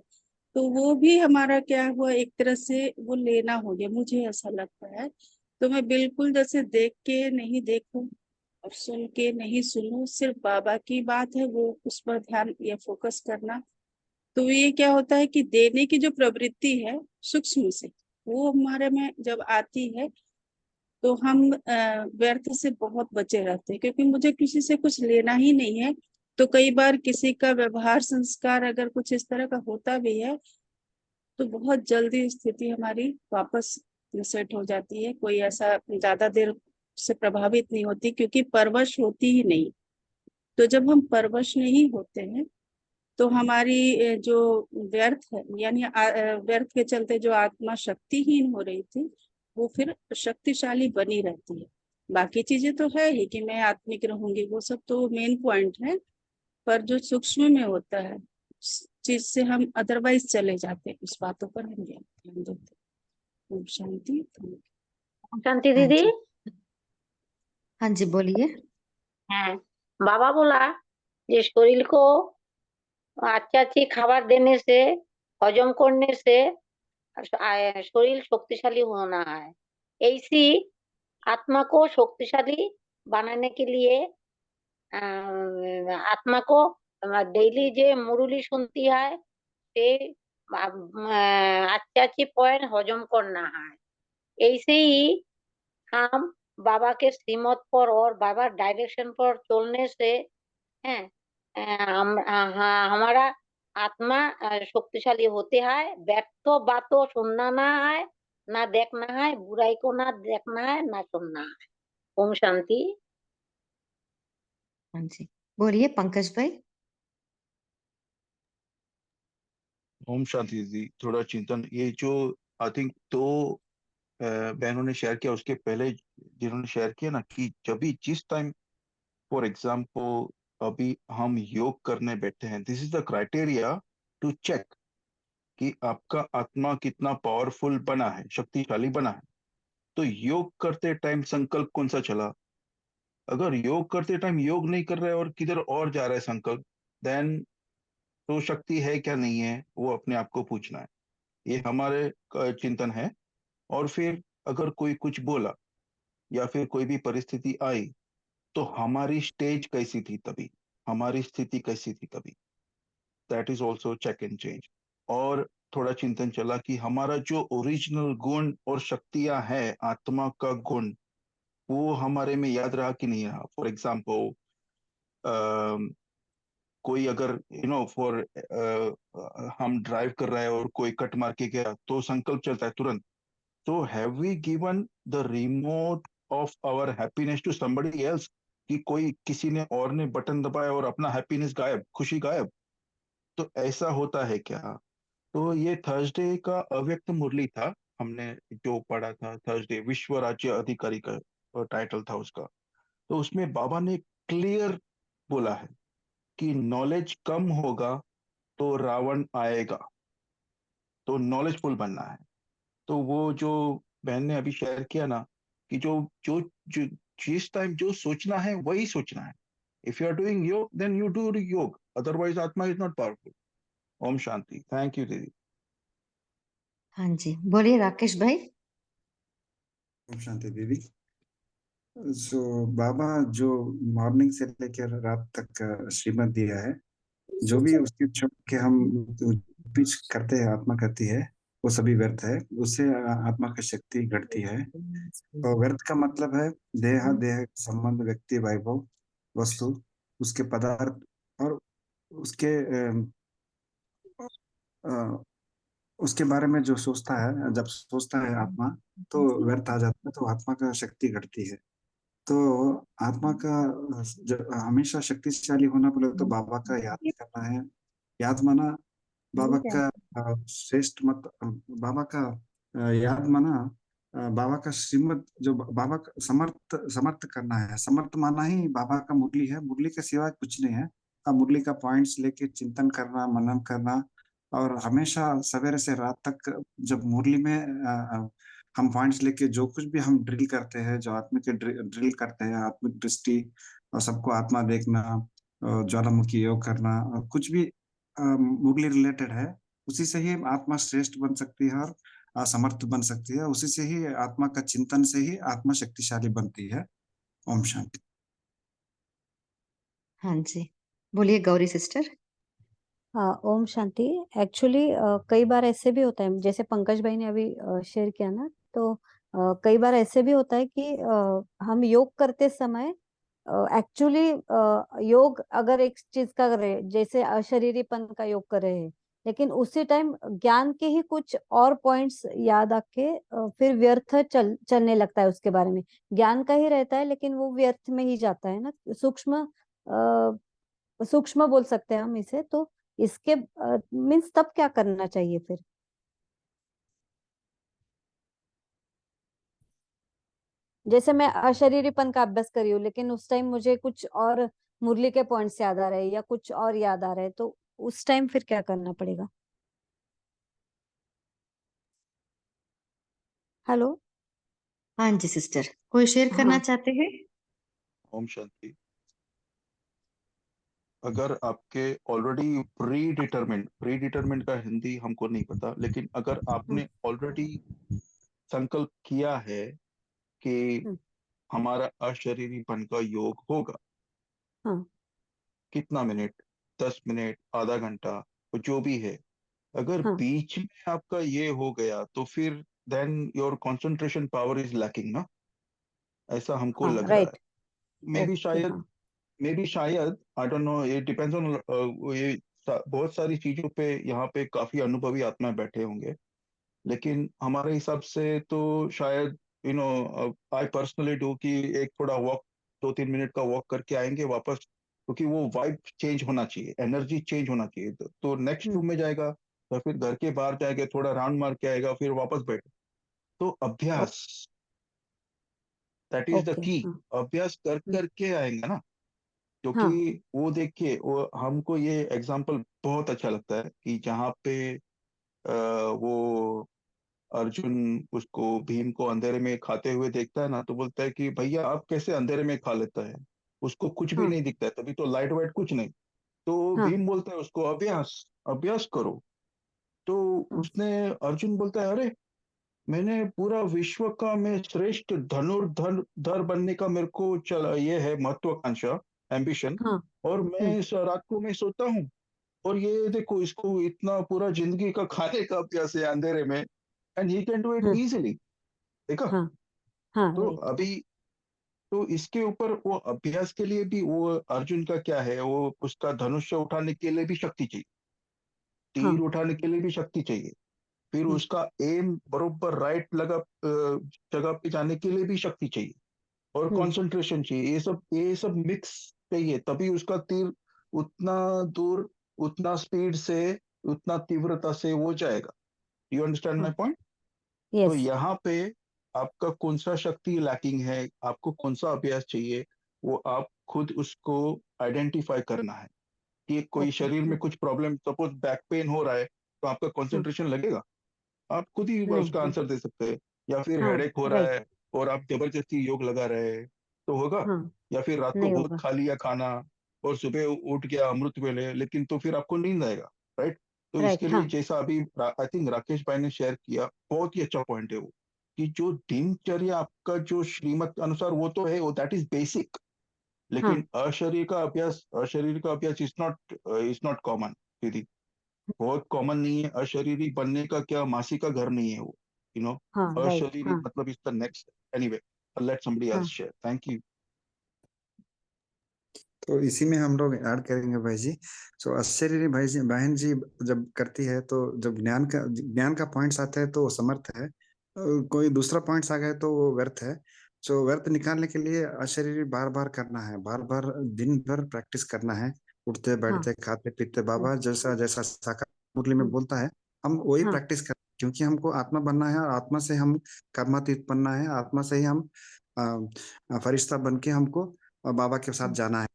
तो वो भी हमारा क्या हुआ, एक तरह से वो लेना हो गया, मुझे ऐसा लगता है। तो मैं बिल्कुल जैसे देख के नहीं देखूं और सुन के नहीं सुनूं, सिर्फ बाबा की बात है वो उस पर ध्यान या फोकस करना। तो ये क्या होता है कि देने की जो प्रवृत्ति है सूक्ष्म से वो हमारे में जब आती है तो हम व्यर्थ से बहुत बचे रहते हैं, क्योंकि मुझे किसी से कुछ लेना ही नहीं है। तो कई बार किसी का व्यवहार संस्कार अगर कुछ इस तरह का होता भी है तो बहुत जल्दी स्थिति हमारी वापस सेट हो जाती है। कोई ऐसा ज्यादा देर से प्रभावित नहीं होती, क्योंकि परवश होती ही नहीं। तो जब हम परवश नहीं होते हैं तो हमारी जो व्यर्थ है यानी व्यर्थ के चलते जो आत्मा शक्तिहीन हो रही थी वो फिर शक्तिशाली बनी रहती है। बाकी चीजें तो है ही कि मैं आत्मिक रहूंगी, वो सब तो मेन पॉइंट है, पर जो सूक्ष्म में होता है उस चीज से हम अदरवाइज चले जाते हैं, उस बातों पर हम ध्यान देते हैं। ओम शांति। शांति हाँ दीदी। जी, हाँ जी बोलिए। হ্যাঁ, বাবা বলা যে শরীর को अच्छी अच्छी खाবার देने से, हजम करने से शरीर शक्तिशाली होना है। ऐसी आत्मा को शक्तिशाली बनाने के लिए आत्मा को डेली जे मुरली सुनती है से अच्छी अच्छी पॉइंट हजम करना है। ऐसे ही हम बाबा के श्रीमत पर और बाबा डायरेक्शन पर चलने से है हमारा आत्मा शक्तिशाली होते हैं। व्यर्थ बातों सुनना ना है, ना देखना है, बुराई को ना देखना है, ना सुनना है। ओम शांति। हाँ जी बोलिए पंकज भाई। ओम शांति दीदी, थोड़ा चिंतन, ये जो आई थिंक दो बहनों ने शेयर किया, उसके पहले जिन्होंने शेयर किया ना, कि जब भी जिस टाइम फॉर एग्जाम्पल अभी हम योग करने बैठे हैं, this is the criteria to check कि आपका आत्मा कितना पावरफुल बना है, शक्तिशाली बना है। तो योग करते टाइम संकल्प कौन सा चला, अगर योग करते टाइम योग नहीं कर रहा है और किधर और जा रहा है संकल्प, देन तो शक्ति है क्या नहीं है, वो अपने आप को पूछना है। ये हमारे चिंतन है। और फिर अगर कोई कुछ बोला या फिर कोई भी परिस्थिति आई, तो हमारी स्टेज कैसी थी तभी, हमारी स्थिति कैसी थी तभी, that is also check and change. और थोड़ा चिंतन चला कि हमारा जो ओरिजिनल गुण और शक्तियां हैं, आत्मा का गुण, वो हमारे में याद रहा कि नहीं रहा। फॉर एग्जाम्पल कोई अगर फॉर हम ड्राइव कर रहे हैं और कोई कट मार के गया, तो संकल्प चलता है तुरंत, तो have we given the remote of our happiness to somebody else, कि कोई किसी ने और ने बटन दबाया और अपना हैप्पीनेस गायब, खुशी गायब। तो ऐसा होता है क्या? तो ये थर्सडे का अव्यक्त मुरली था, हमने जो पढ़ा था थर्सडे, विश्व राज्य अधिकारी का टाइटल था उसका। तो उसमें बाबा ने क्लियर बोला है कि नॉलेज कम होगा तो रावण आएगा, तो नॉलेजफुल बनना है। तो वो जो बहन ने अभी शेयर किया ना, कि जो जो जो जिस टाइम जो सोचना है वही सोचना है। If you are doing yoga, then you do yoga, otherwise atma is not powerful. ओम शांति। Thank you didi. हाँ जी, बोलिए राकेश भाई। ओम शांति दीदी। सो बाबा जो मॉर्निंग से लेकर रात तक श्रीमत दिया है, जो भी उसके छोड़ के हम पिच करते हैं, आत्मा करती है, वो सभी व्यर्थ है। उससे आत्मा की शक्ति घटती है। और व्यर्थ का मतलब है देह संबंध, व्यक्ति, वैभव, वस्तु, उसके पदार्थ और उसके अ, उसके बारे में जो सोचता है, जब सोचता है आत्मा, तो व्यर्थ आ जाता है, तो आत्मा का शक्ति घटती है। तो आत्मा का जब हमेशा शक्तिशाली होना बोले तो बाबा का याद करना है। याद माना बाबा का श्रेष्ठ मत, बाबा का याद माना बाबा का श्रीमत, जो बाबा का समर्थ समर्थ करना है। समर्थ माना ही बाबा का मुरली है, मुरली के सिवा कुछ नहीं है। अब मुरली का पॉइंट्स लेके चिंतन करना, मनन करना, और हमेशा सवेरे से रात तक जब मुरली में हम पॉइंट्स लेके जो कुछ भी हम ड्रिल करते हैं, जो आत्मिक ड्रिल करते हैं, आत्मिक दृष्टि और सबको आत्मा देखना, ज्वालामुखी योग करना, और कुछ भी मुरली रिलेटेड है, उसी से ही आत्मा श्रेष्ठ बन सकती है और समर्थ बन सकती है। उसी से ही आत्मा का चिंतन से ही आत्मा शक्तिशाली बनती है। ओम शांति। हाँ जी, बोलिए गौरी सिस्टर। हाँ, ओम शांति। एक्चुअली कई बार ऐसे भी होता है, जैसे पंकज भाई ने अभी शेयर किया ना, तो कई बार ऐसे भी होता है कि हम योग करते समय एक्चुअली योग अगर एक चीज का कर रहे हैं, जैसे अशरीरीपन का योग कर रहे हैं, लेकिन उसी टाइम ज्ञान के ही कुछ और पॉइंट्स याद आके फिर व्यर्थ चलने लगता है, उसके बारे में ज्ञान का ही रहता है, लेकिन वो व्यर्थ में ही जाता है ना, सूक्ष्म बोल सकते हैं हम इसे। तो इसके मीन्स तब क्या करना चाहिए फिर? जैसे मैं अशरीरीपन का अभ्यास कर रही हूँ, लेकिन उस टाइम मुझे कुछ और मुरली के पॉइंट्स याद आ रहे हैं या कुछ और याद आ रहे हैं, तो उस टाइम फिर क्या करना पड़ेगा? हेलो। हाँ जी सिस्टर, कोई शेयर करना हाँ। चाहते हैं? ओम शांति। अगर आपके ऑलरेडी प्री डिटरमिंड का हिंदी हमको नहीं पता, लेकिन अगर आपने ऑलरेडी संकल्प किया है कि हमारा अशरीरीपन का योग होगा, हाँ। कितना मिनट, 10 मिनट, आधा घंटा, जो भी है, अगर हाँ। बीच में आपका ये हो गया, तो फिर then your concentration power is lacking ना, ऐसा हमको हाँ, लग रहा है। राइट। मे बी ओके। शायद, हाँ। आई डोंट नो, ये डिपेंड्स ऑन, ये बहुत सारी चीजों पे यहाँ पे काफी अनुभवी आत्मा बैठे होंगे, लेकिन हमारे हिसाब से तो शायद आई पर्सनली डू कि एक थोड़ा वॉक, 2-3 मिनट का वॉक करके आएंगे वापस, क्योंकि वो वाइब चेंज होना चाहिए, एनर्जी चेंज होना चाहिए। तो नेक्स्ट रूम में जाएगा, या फिर घर के बाहर जाएगा, थोड़ा राउंड मार के आएगा, फिर वापस बैठ। तो अभ्यास, दैट इज द ओके की। हाँ अभ्यास कर हम्म, करके आएंगे ना, क्योंकि हाँ वो देखिए, वो हमको ये एग्जाम्पल बहुत अच्छा लगता है कि जहाँ पे वो अर्जुन उसको, भीम को अंधेरे में खाते हुए देखता है ना, तो बोलता है कि भैया आप कैसे अंधेरे में खा लेता है, उसको कुछ भी हाँ नहीं दिखता है, तभी तो लाइट वाइट कुछ नहीं। तो हाँ भीम बोलता है उसको अभ्यास, अभ्यास करो। तो हाँ उसने, अर्जुन बोलता है अरे मैंने पूरा विश्व का मैं श्रेष्ठ धनुर्धर बनने का मेरे को चला, ये है महत्वाकांक्षा, एम्बिशन। हाँ और हम्म, मैं रात को मैं सोता हूँ, और ये देखो इसको इतना पूरा जिंदगी का खाने का अभ्यास है अंधेरे में, and he can do it हाँ इजीली। देखा? हाँ हाँ तो राइट अभी, तो इसके ऊपर वो अभ्यास के लिए भी वो अर्जुन का क्या है, वो उसका धनुष्य उठाने के लिए भी शक्ति चाहिए, हाँ तीर उठाने के लिए भी शक्ति चाहिए, फिर हम्म, उसका एम बरोबर राइट लगा जगह पे जाने के लिए भी शक्ति चाहिए, और हम्म, कंसंट्रेशन चाहिए। ये सब मिक्स चाहिए, तभी उसका तीर उतना दूर, उतना स्पीड से, उतना तीव्रता से वो जाएगा। यू अंडरस्टैंड माई हाँ पॉइंट? तो यस यहाँ पे आपका कौन सा शक्ति लैकिंग है, आपको कौन सा अभ्यास चाहिए, वो आप खुद उसको आइडेंटिफाई करना है। कि कोई ओके शरीर में कुछ प्रॉब्लम, सपोज बैक पेन हो रहा है, तो आपका हाँ कंसंट्रेशन लगेगा? आप खुद ही नहीं उसका नहीं आंसर दे सकते हैं। या फिर हाँ हेडेक हो रहा राइट है और आप जबरदस्ती योग लगा रहे हैं, तो होगा? हाँ या फिर रात को नहीं बहुत होगा खा लिया खाना, और सुबह उठ गया अमृत वेले, लेकिन तो फिर आपको नींद आएगा, राइट? तो राइट इसके लिए हाँ जैसा अभी आई थिंक राकेश भाई ने शेयर किया, बहुत ही अच्छा पॉइंट है वो, कि जो दिनचर्या आपका जो श्रीमत अनुसार वो तो है, वो दैट इज बेसिक। हाँ लेकिन अशरीर का अभ्यास इज नॉट कॉमन दीदी, बहुत कॉमन नहीं है। अशरीरी बनने का क्या मासी का घर नहीं है वो, हाँ राइट अशरीरी हाँ मतलब is the next. Anyway, late somebody else हाँ शेयर। Thank you. तो इसी में हम लोग ऐड करेंगे भाई जी। तो अशरीरी भाई जी, बहन जी जब करती है तो जब ज्ञान का पॉइंट्स आता है तो वो समर्थ है, कोई दूसरा पॉइंट्स आ गए तो वो व्यर्थ है। तो व्यर्थ निकालने के लिए अशरीरी बार बार करना है, बार बार दिन भर प्रैक्टिस करना है, उठते हाँ बैठते खाते पीते। हम्म, बाबा जैसा जैसा साकार मुरली में हम्म, बोलता है, हम वही हाँ प्रैक्टिस करते हैं, क्योंकि हमको आत्मा बनना है, और आत्मा से हम कर्मातीत बनना है, आत्मा से ही हम फरिश्ता बन के हमको बाबा के साथ हम्म, जाना है।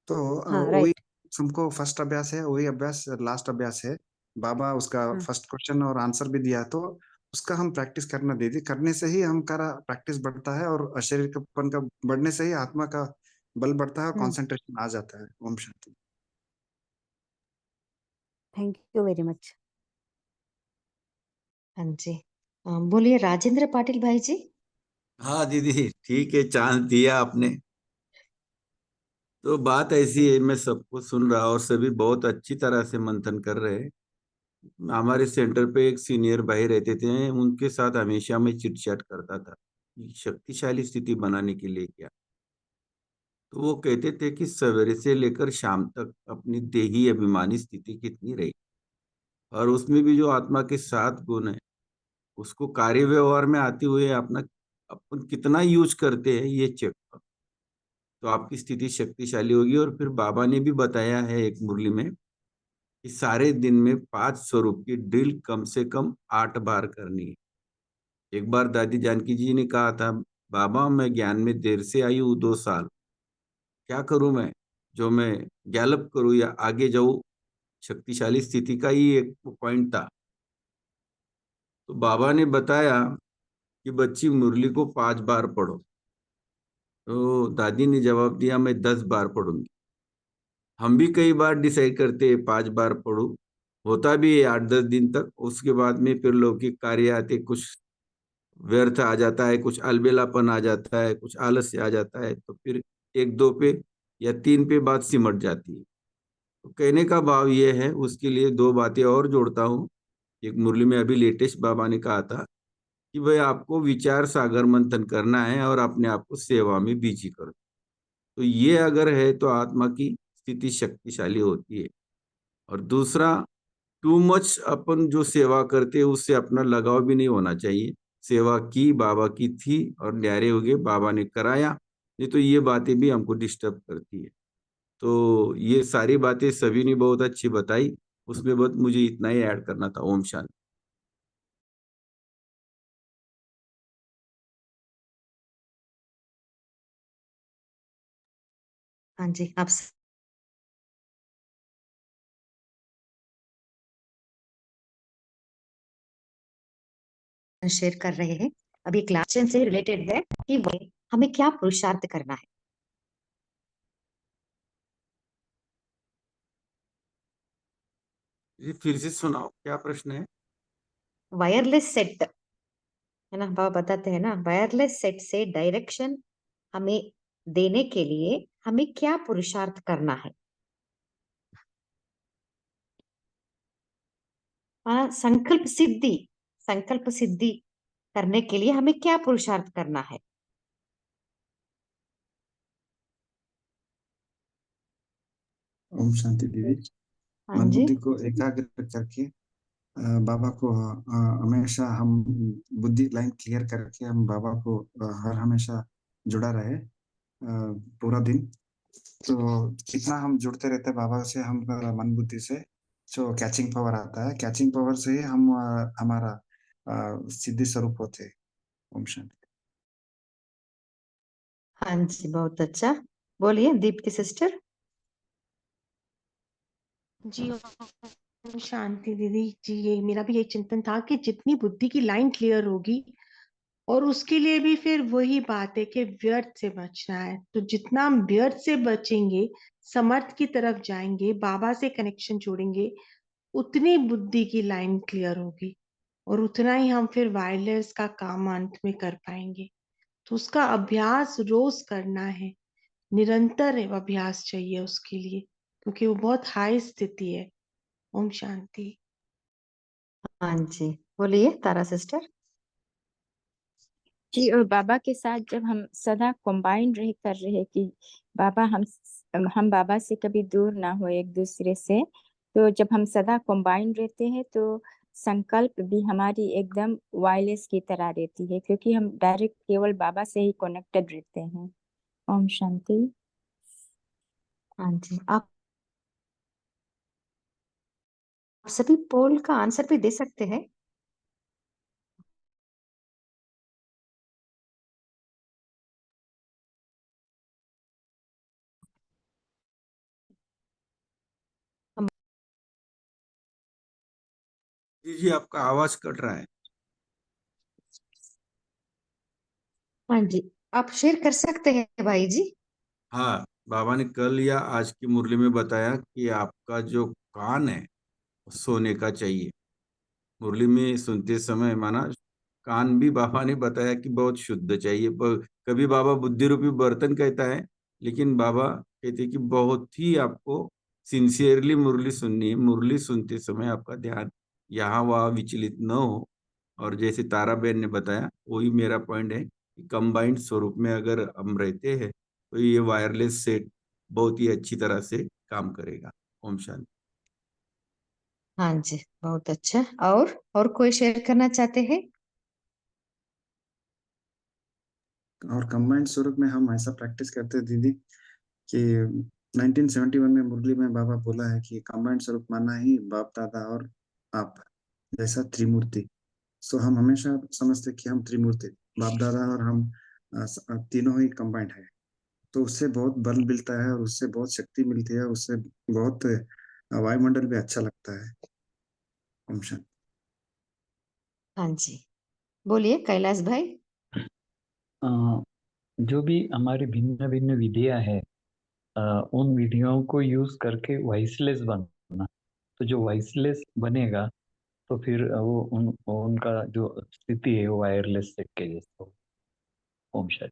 तो हाँ वही राइट हमको फर्स्ट अभ्यास है, वही अभ्यास लास्ट अभ्यास है। बाबा उसका हाँ फर्स्ट क्वेश्चन और आंसर भी दिया, तो उसका हम प्रैक्टिस करना दे दी, करने से ही हमारा प्रैक्टिस बढ़ता है, और शरीर का पन का बढ़ने से ही आत्मा का बल बढ़ता है, और हम्म कंसंट्रेशन आ जाता है। ओम शांति। थैंक यू वेरी मच हाँ जी। बोलिए राजेंद्र पाटिल भाई जी। हाँ दीदी, ठीक है, चांस दिया आपने। तो बात ऐसी है, मैं सबको सुन रहा और सभी बहुत अच्छी तरह से मंथन कर रहे हैं। हमारे सेंटर पे एक सीनियर भाई रहते थे, उनके साथ हमेशा मैं चिट चैट करता था शक्तिशाली स्थिति बनाने के लिए क्या। तो वो कहते थे कि सवेरे से लेकर शाम तक अपनी देही अभिमानी स्थिति कितनी रही, और उसमें भी जो आत्मा के 7 गुण है, उसको कार्य व्यवहार में आते हुए अपना अपन कितना यूज करते हैं ये चेक करो, तो आपकी स्थिति शक्तिशाली होगी। और फिर बाबा ने भी बताया है एक मुरली में कि सारे दिन में 5 स्वरूप की ड्रिल कम से कम 8 बार करनी है। एक बार दादी जानकी जी ने कहा था, बाबा मैं ज्ञान में देर से आई हूँ 2 साल, क्या करूं मैं, जो मैं गैलप करूं या आगे जाऊं। शक्तिशाली स्थिति का ही एक पॉइंट था। तो बाबा ने बताया कि बच्ची मुरली को 5 बार पढ़ो। तो दादी ने जवाब दिया, मैं 10 बार पढ़ूंगी। हम भी कई बार डिसाइड करते हैं 5 बार पढ़ू, होता भी है 8-10 दिन तक। उसके बाद में फिर लौकिक कार्य आते, कुछ व्यर्थ आ जाता है, कुछ अलबेलापन आ जाता है, कुछ आलस्य आ जाता है, तो फिर 1-2 पे या 3 पे बात सिमट जाती है। तो कहने का भाव ये है, उसके लिए 2 बातें और जोड़ता हूँ। एक मुरली में अभी लेटेस्ट बाबा ने कहा था कि भाई आपको विचार सागर मंथन करना है और अपने आप को सेवा में बिजी करो। तो ये अगर है तो आत्मा की स्थिति शक्तिशाली होती है। और दूसरा, टू मच अपन जो सेवा करते हैं उससे अपना लगाव भी नहीं होना चाहिए। सेवा की बाबा की थी और न्यारे हो गए, बाबा ने कराया, नहीं तो ये बातें भी हमको डिस्टर्ब करती है। तो ये सारी बातें सभी ने बहुत अच्छी बताई। उसमें बस मुझे इतना ही ऐड करना था। ओम शांति। हाँ जी, आप शेयर कर रहे हैं। अभी क्लास से रिलेटेड है कि हमें क्या पुरुषार्थ करना है। जी फिर से सुनाओ, क्या प्रश्न है? वायरलेस सेट है ना, बाबा बताते हैं ना, वायरलेस सेट से डायरेक्शन हमें देने के लिए हमें क्या पुरुषार्थ करना है। संकल्प सिद्धि करने के लिए हमें क्या पुरुषार्थ करना है। ओम शांति दीदी। हाँ मन जी, बुद्धि को एकाग्र करके बाबा को हमेशा हम बुद्धि लाइन क्लियर करके हम बाबा को हर हमेशा जुड़ा रहे पूरा दिन। तो जितना हम जुड़ते रहते हैं बाबा से, हम मन बुद्धि से जो कैचिंग पावर आता है, कैचिंग पावर से ही हम हमारा सिद्धि स्वरूप होते हैं। ओम शांति। हाँ जी, बहुत अच्छा। बोलिए दीप्ति सिस्टर। जी ओम शांति दीदी जी, ये मेरा भी ये चिंतन था कि जितनी बुद्धि की लाइन क्लियर होगी, और उसके लिए भी फिर वही बात है कि व्यर्थ से बचना है। तो जितना हम व्यर्थ से बचेंगे, समर्थ की तरफ जाएंगे, बाबा से कनेक्शन जोड़ेंगे, उतनी बुद्धि की लाइन क्लियर होगी, और उतना ही हम फिर वायरलेस का काम अंत में कर पाएंगे। तो उसका अभ्यास रोज करना है, निरंतर अभ्यास चाहिए उसके लिए, क्योंकि वो बहुत हाई स्थिति है। ओम शांति। हाँ जी, बोलिए तारा सिस्टर। जी, और बाबा के साथ जब हम सदा कंबाइंड रह कर रहे कि बाबा हम बाबा से कभी दूर ना हो एक दूसरे से, तो जब हम सदा कंबाइंड रहते हैं तो संकल्प भी हमारी एकदम वायरलेस की तरह रहती है, क्योंकि हम डायरेक्ट केवल बाबा से ही कनेक्टेड रहते हैं। ओम शांति। हाँ जी, आप सभी पोल का आंसर भी दे सकते हैं। जी जी, आपका आवाज कट रहा है। हाँ जी, आप शेयर कर सकते हैं भाई जी। हाँ, बाबा ने कल या आज की मुरली में बताया कि आपका जो कान है वो सोने का चाहिए। मुरली में सुनते समय माना कान भी बाबा ने बताया कि बहुत शुद्ध चाहिए। कभी बाबा बुद्धि रूपी बर्तन कहता है, लेकिन बाबा कहते हैं कि बहुत ही आपको सिंसियरली मुरली सुननी है। मुरली सुनते समय आपका ध्यान यहाँ वहाँ विचलित न हो। और जैसे तारा बहन ने बताया, वही मेरा पॉइंट है कि कंबाइंड स्वरूप में अगर हम रहते हैं तो ये वायरलेस सेट बहुत ही अच्छी तरह से काम करेगा। ओम शांति। हाँ जी, बहुत अच्छा। और कोई शेयर करना चाहते हैं। और कंबाइंड स्वरूप में हम ऐसा प्रैक्टिस करते हैं दीदी कि 1971 में मुरली में बाबा बोला है कि कंबाइंड स्वरूप माना ही बाप दादा और आप जैसा त्रिमूर्ति। सो हम हमेशा समझते कि हम त्रिमूर्ति, बाप दादा और हम तीनों ही कंबाइंड है। तो उससे बहुत बल मिलता है और उससे बहुत शक्ति मिलती है, उससे बहुत वायुमंडल भी अच्छा लगता है। ओम शांति। हाँ जी, बोलिए कैलाश भाई। अ, जो भी हमारी भिन्न भिन्न विधियां हैं, उन विधियों को यूज करके वॉइसलेस बनना। तो जो वॉइसलेस बनेगा तो फिर वो उनका जो स्थिति है वो वायरलेस सेट के जैसे। ओम शांति।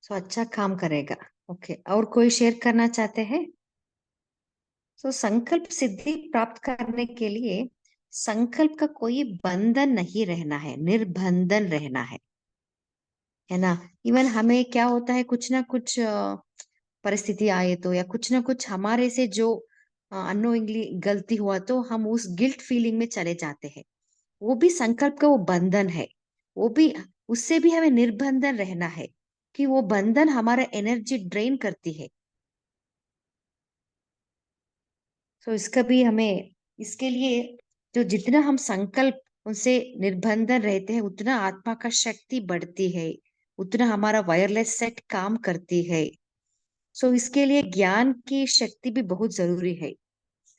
तो अच्छा काम करेगा। ओके, और कोई शेयर करना चाहते हैं। तो संकल्प सिद्धि प्राप्त करने के लिए संकल्प का कोई बंधन नहीं रहना है, निर्बंधन रहना है ना। इवन हमें क्या होता है, कुछ ना कुछ परिस्थिति आए तो, या कुछ ना कुछ हमारे से जो अननोइंगली गलती हुआ तो हम उस गिल्ट फीलिंग में चले जाते हैं। वो भी संकल्प का वो बंधन है, वो भी उससे भी हमें निर्बंधन रहना है कि वो बंधन हमारा एनर्जी ड्रेन करती है। तो इसका भी हमें, इसके लिए जो जितना हम संकल्प उनसे निर्बंधन रहते हैं उतना आत्मा का शक्ति बढ़ती है, उतना हमारा वायरलेस सेट काम करती है। सो इसके लिए ज्ञान की शक्ति भी बहुत जरूरी है।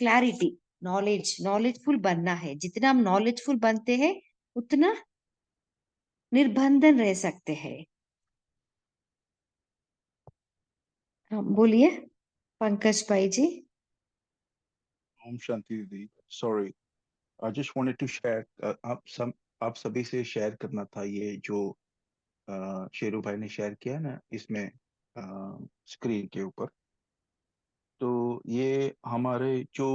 क्लैरिटी, नॉलेजफुल बनना है। जितना हम नॉलेजफुल बनते हैं उतना निर्बंधन रह सकते हैं। हाँ बोलिए पंकज भाई जी। ओम शांति दीदी, sorry, I just wanted to share, आप सभी से शेयर करना था ये जो शेरू भाई ने शेयर किया ना इसमें स्क्रीन के ऊपर। तो ये हमारे जो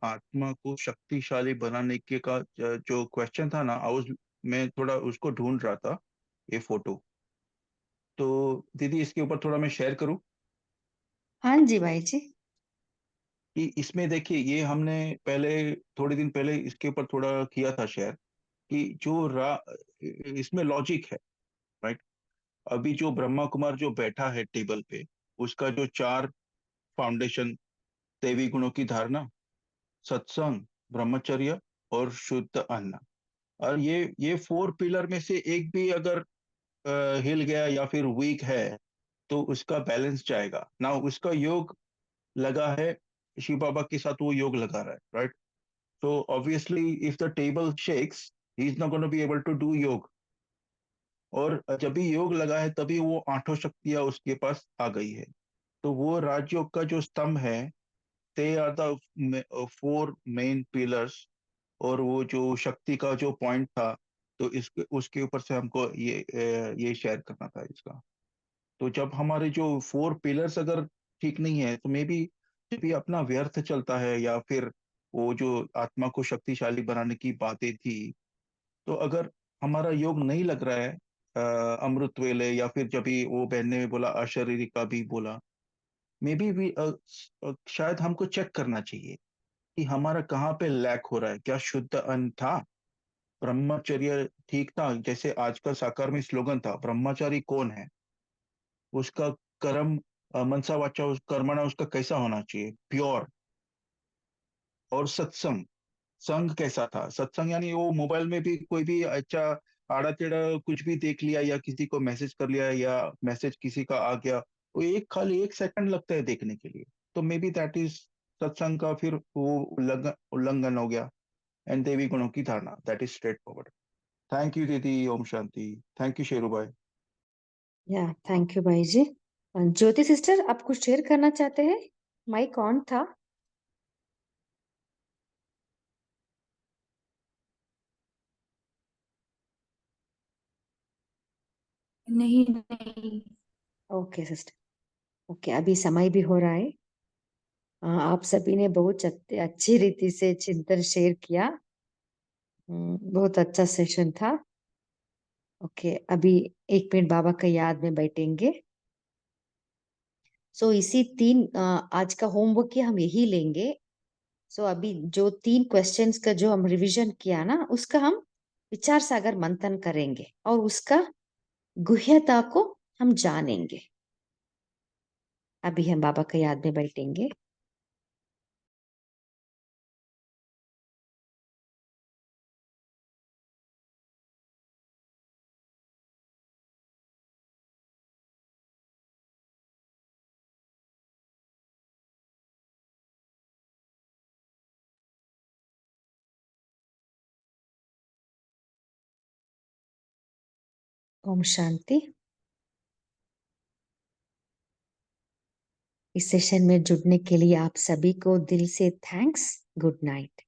आत्मा को शक्तिशाली बनाने के का जो क्वेश्चन था ना, मैं थोड़ा उसको ढूंढ रहा था, ये फोटो। तो दीदी इसके ऊपर थोड़ा मैं शेयर करूं हाँ जी भाई जी। कि इसमें देखिए, ये हमने पहले थोड़े दिन पहले इसके ऊपर थोड़ा किया था शेयर कि इसमें लॉजिक है, राइट। अभी जो ब्रह्मा कुमार जो बैठा है टेबल पे, उसका जो 4 फाउंडेशन, दैवी गुणों की धारणा, सत्संग, ब्रह्मचर्य और शुद्ध अन्न, और ये 4 पिलर में से एक भी अगर हिल गया या फिर वीक है तो उसका बैलेंस जाएगा ना। उसका योग लगा है, शिव बाबा के साथ वो योग लगा रहा है, राइट। तो obviously if the table shakes, he is not gonna be able to do yoga. और जब भी योग लगा है तभी वो 8 शक्तियां उसके पास आ गई है। तो वो राजयोग का जो स्तंभ है, they are the 4 main pillars. और वो जो शक्ति का जो पॉइंट था, तो इसके उसके ऊपर से हमको ये शेयर करना था इसका। तो जब हमारे जो 4 पिलर्स अगर ठीक नहीं है तो मे बी जब भी अपना व्यर्थ चलता है, या फिर वो जो आत्मा को शक्तिशाली बनाने की बातें थी, तो अगर हमारा योग नहीं लग रहा है अमृत वेले, या फिर जब भी वो बहन ने बोला अशरीरी का भी बोला, मे बी भी शायद हमको चेक करना चाहिए कि हमारा कहाँ पे लैक हो रहा है। क्या शुद्ध अन्न था, ब्रह्मचर्य ठीक था? जैसे आजकल साकार में स्लोगन था, ब्रह्मचारी कौन है, उसका कर्म मनसा वाचा कर्मणा उसका कैसा होना चाहिए, प्योर। और सत्संग, संग कैसा था? सत्संग यानी वो मोबाइल में भी कोई भी अच्छा आड़ा टेढ़ा कुछ भी देख लिया, या किसी को मैसेज कर लिया, या मैसेज किसी का आ गया, वो खाली 1 सेकंड लगता है देखने के लिए, तो मे बी दैट इज सत्संग का फिर वो उल्लंघन हो गया। एंड देवी गुणों की धारणा, that is straight forward. Thank you दीदी, ओम शांति। थैंक यू शेरू भाई। या थैंक यू भाई जी। ज्योति सिस्टर आप कुछ शेयर करना चाहते हैं? माइक ऑन था। नहीं नहीं। ओके सिस्टर, ओके अभी समय भी हो रहा है। आप सभी ने बहुत अच्छी रीति से चिंतन शेयर किया। बहुत अच्छा सेशन था। ओके अभी 1 मिनट बाबा का याद में बैठेंगे। सो इसी 3 आज का होमवर्क ही हम यही लेंगे। सो अभी जो 3 क्वेश्चंस का जो हम रिवीजन किया ना, उसका हम विचार सागर मंथन करेंगे और उसका गुह्यता को हम जानेंगे। अभी हम बाबा का याद में बैठेंगे। ओम शांति। इस सेशन में जुड़ने के लिए आप सभी को दिल से थैंक्स। Good night.